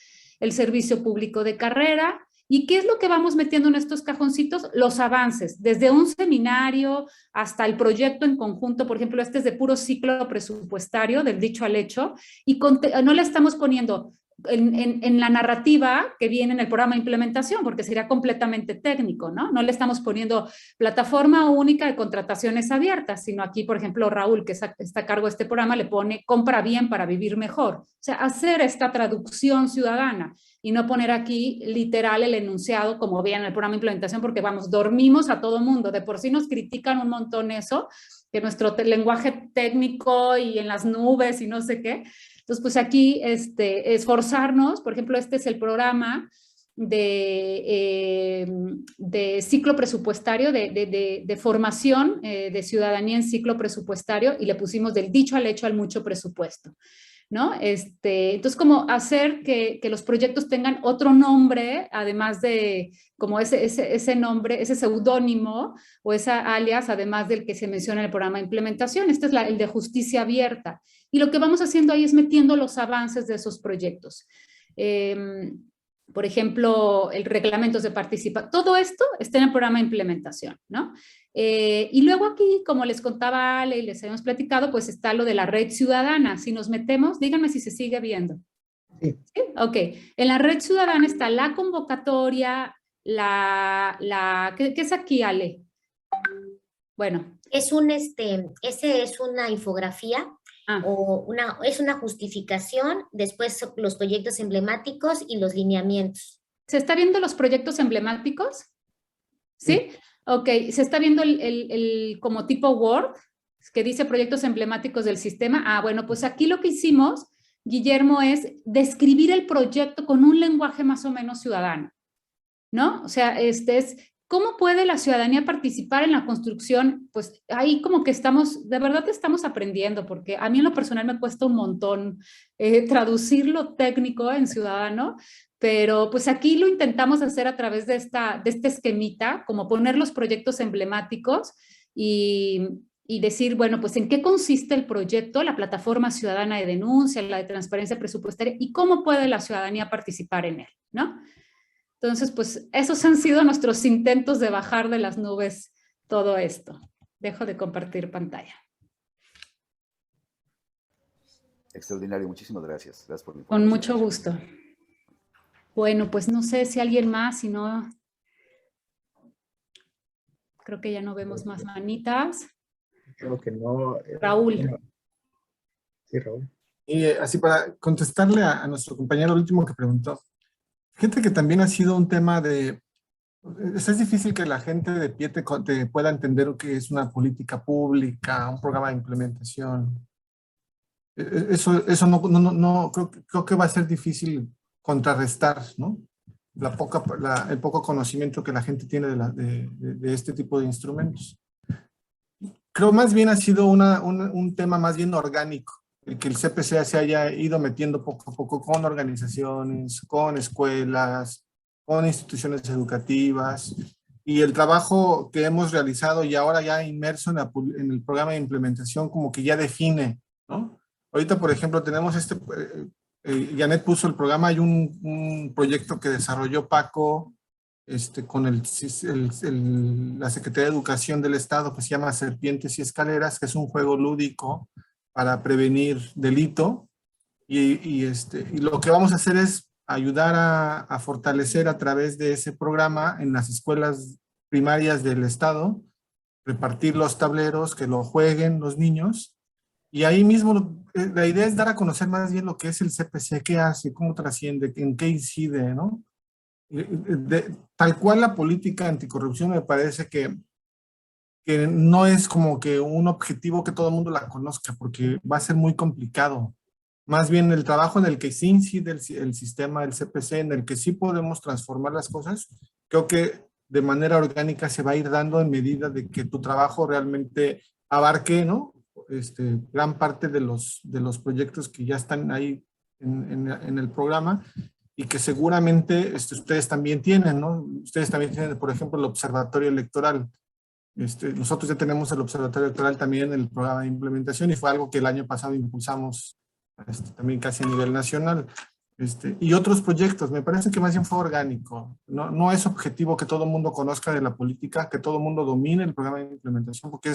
Speaker 1: el Servicio Público de Carrera. ¿Y qué es lo que vamos metiendo en estos cajoncitos? Los avances, desde un seminario hasta el proyecto en conjunto. Por ejemplo, este es de puro ciclo presupuestario, del dicho al hecho, y no le estamos poniendo en la narrativa que viene en el programa de implementación, porque sería completamente técnico, ¿no? No le estamos poniendo plataforma única de contrataciones abiertas, sino aquí, por ejemplo, Raúl, que está a cargo de este programa, le pone compra bien para vivir mejor. O sea, hacer esta traducción ciudadana y no poner aquí literal el enunciado como viene en el programa de implementación, porque vamos, dormimos a todo mundo. De por sí nos critican un montón eso, que nuestro lenguaje técnico y en las nubes y no sé qué. Entonces, pues aquí esforzarnos, por ejemplo, este es el programa de ciclo presupuestario, de formación de ciudadanía en ciclo presupuestario, y le pusimos del dicho al hecho al mucho presupuesto, ¿no? Entonces, como hacer que los proyectos tengan otro nombre, además de como ese nombre, ese seudónimo o esa alias, además del que se menciona en el programa de implementación. Este es el de justicia abierta. Y lo que vamos haciendo ahí es metiendo los avances de esos proyectos. Por ejemplo, el reglamento de participación. Todo esto está en el programa de implementación, ¿no? Y luego aquí, como les contaba Ale y les habíamos platicado, pues está lo de la red ciudadana. Si nos metemos, díganme si se sigue viendo.
Speaker 8: Sí.
Speaker 1: ¿Sí? Ok. En la red ciudadana está la convocatoria, ¿qué es aquí, Ale? Bueno.
Speaker 6: Ese es una infografía. Es una justificación, después los proyectos emblemáticos y los lineamientos.
Speaker 1: ¿Se está viendo los proyectos emblemáticos? ¿Sí? Ok, se está viendo el como tipo Word, que dice proyectos emblemáticos del sistema. Ah, bueno, pues aquí lo que hicimos, Guillermo, es describir el proyecto con un lenguaje más o menos ciudadano, ¿no? O sea, ¿cómo puede la ciudadanía participar en la construcción? Pues ahí como que de verdad estamos aprendiendo, porque a mí en lo personal me cuesta un montón traducir lo técnico en ciudadano, pero pues aquí lo intentamos hacer a través de este esquemita, como poner los proyectos emblemáticos y decir, bueno, pues en qué consiste el proyecto, la plataforma ciudadana de denuncia, la de transparencia presupuestaria, y cómo puede la ciudadanía participar en él, ¿no? Entonces, pues esos han sido nuestros intentos de bajar de las nubes todo esto. Dejo de compartir pantalla.
Speaker 10: Extraordinario, muchísimas gracias. Gracias por la
Speaker 1: información. Con mucho gusto. Bueno, pues no sé si alguien más, si no, creo que ya no vemos más manitas.
Speaker 8: Creo que no.
Speaker 1: Raúl.
Speaker 8: Sí, Raúl.
Speaker 4: Y así para contestarle a nuestro compañero último que preguntó. Gente que también ha sido un tema es difícil que la gente de pie te pueda entender lo que es una política pública, un programa de implementación. Eso no creo que va a ser difícil contrarrestar, ¿no? El poco conocimiento que la gente tiene de este tipo de instrumentos. Creo más bien ha sido un tema más bien orgánico, el que el CPC se haya ido metiendo poco a poco con organizaciones, con escuelas, con instituciones educativas, y el trabajo que hemos realizado y ahora ya inmerso en el programa de implementación como que ya define, ¿no? Ahorita, por ejemplo, tenemos Janet puso el programa, hay un proyecto que desarrolló Paco con la Secretaría de Educación del Estado, que se llama Serpientes y Escaleras, que es un juego lúdico para prevenir delito. Y lo que vamos a hacer es ayudar a fortalecer a través de ese programa en las escuelas primarias del Estado, repartir los tableros, que lo jueguen los niños. Y ahí mismo la idea es dar a conocer más bien lo que es el CPC, qué hace, cómo trasciende, en qué incide, ¿no? Tal cual la política anticorrupción me parece que no es como que un objetivo que todo el mundo la conozca, porque va a ser muy complicado. Más bien el trabajo en el que sí incide el sistema del CPC, en el que sí podemos transformar las cosas, creo que de manera orgánica se va a ir dando en medida de que tu trabajo realmente abarque, ¿no? Gran parte de los proyectos que ya están ahí en el programa, y que seguramente ustedes también tienen, ¿no? Ustedes también tienen, por ejemplo, el Observatorio Electoral. Nosotros ya tenemos el Observatorio Electoral también en el programa de implementación, y fue algo que el año pasado impulsamos también casi a nivel nacional. Y otros proyectos, me parece que más bien fue orgánico. No es objetivo que todo el mundo conozca de la política, que todo el mundo domine el programa de implementación, porque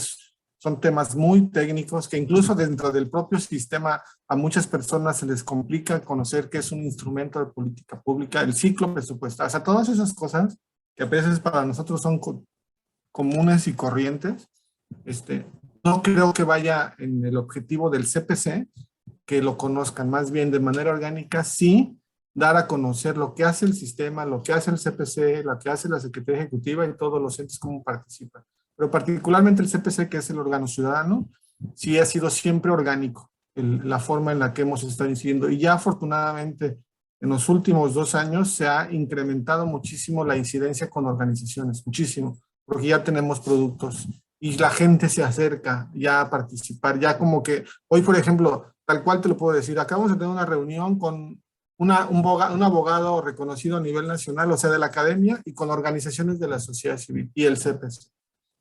Speaker 4: son temas muy técnicos que incluso dentro del propio sistema a muchas personas se les complica conocer qué es un instrumento de política pública, el ciclo presupuestal, o sea, todas esas cosas que a veces para nosotros son comunes y corrientes. No creo que vaya en el objetivo del CPC que lo conozcan, más bien de manera orgánica, sí dar a conocer lo que hace el sistema, lo que hace el CPC, lo que hace la Secretaría Ejecutiva y todos los entes cómo participan. Pero particularmente el CPC, que es el órgano ciudadano, sí ha sido siempre orgánico la forma en la que hemos estado incidiendo. Y ya afortunadamente en los últimos 2 años se ha incrementado muchísimo la incidencia con organizaciones, muchísimo, porque ya tenemos productos y la gente se acerca ya a participar, ya como que hoy, por ejemplo, tal cual te lo puedo decir, acabamos de tener una reunión con un abogado reconocido a nivel nacional, o sea, de la academia, y con organizaciones de la sociedad civil y el CPC.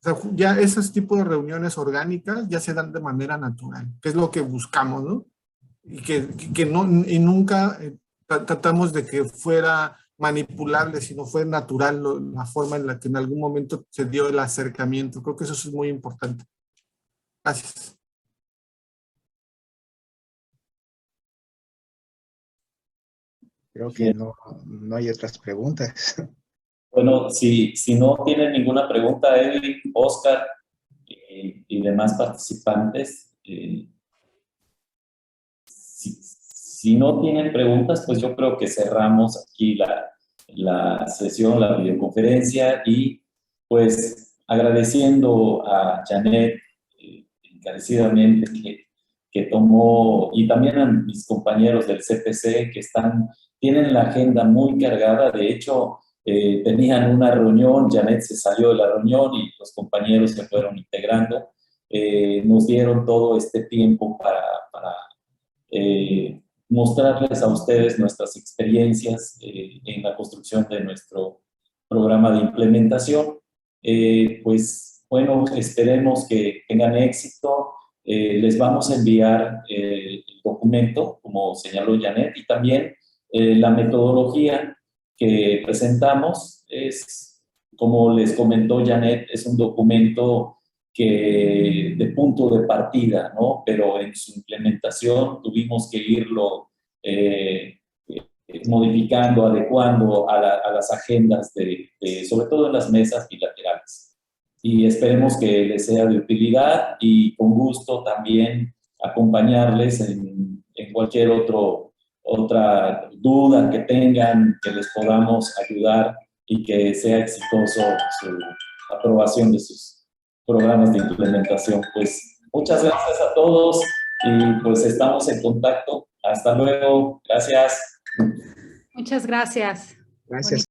Speaker 4: O sea, ya esos tipos de reuniones orgánicas ya se dan de manera natural, que es lo que buscamos, ¿no? Y que nunca tratamos de que fuera manipulable, sino fue natural la forma en la que en algún momento se dio el acercamiento. Creo que eso es muy importante. Gracias.
Speaker 8: Creo que no hay otras preguntas.
Speaker 2: Bueno, si no tienen ninguna pregunta, Edwin, Oscar y demás participantes, si no tienen preguntas, pues yo creo que cerramos aquí la sesión, la videoconferencia, y pues agradeciendo a Janet encarecidamente que tomó, y también a mis compañeros del CPC que tienen la agenda muy cargada. De hecho, tenían una reunión, Janet se salió de la reunión y los compañeros se fueron integrando. Nos dieron todo este tiempo para mostrarles a ustedes nuestras experiencias en la construcción de nuestro programa de implementación. Pues bueno, esperemos que tengan éxito. Les vamos a enviar el documento, como señaló Janet, y también la metodología que presentamos es, como les comentó Janet, es un documento de punto de partida, ¿no? Pero en su implementación tuvimos que irlo modificando, adecuando a las agendas, sobre todo en las mesas bilaterales. Y esperemos que les sea de utilidad, y con gusto también acompañarles en cualquier otra duda que tengan, que les podamos ayudar y que sea exitoso su aprobación de sus programas de implementación. Pues muchas gracias a todos y pues estamos en contacto. Hasta luego. Gracias.
Speaker 1: Muchas gracias.
Speaker 8: Gracias.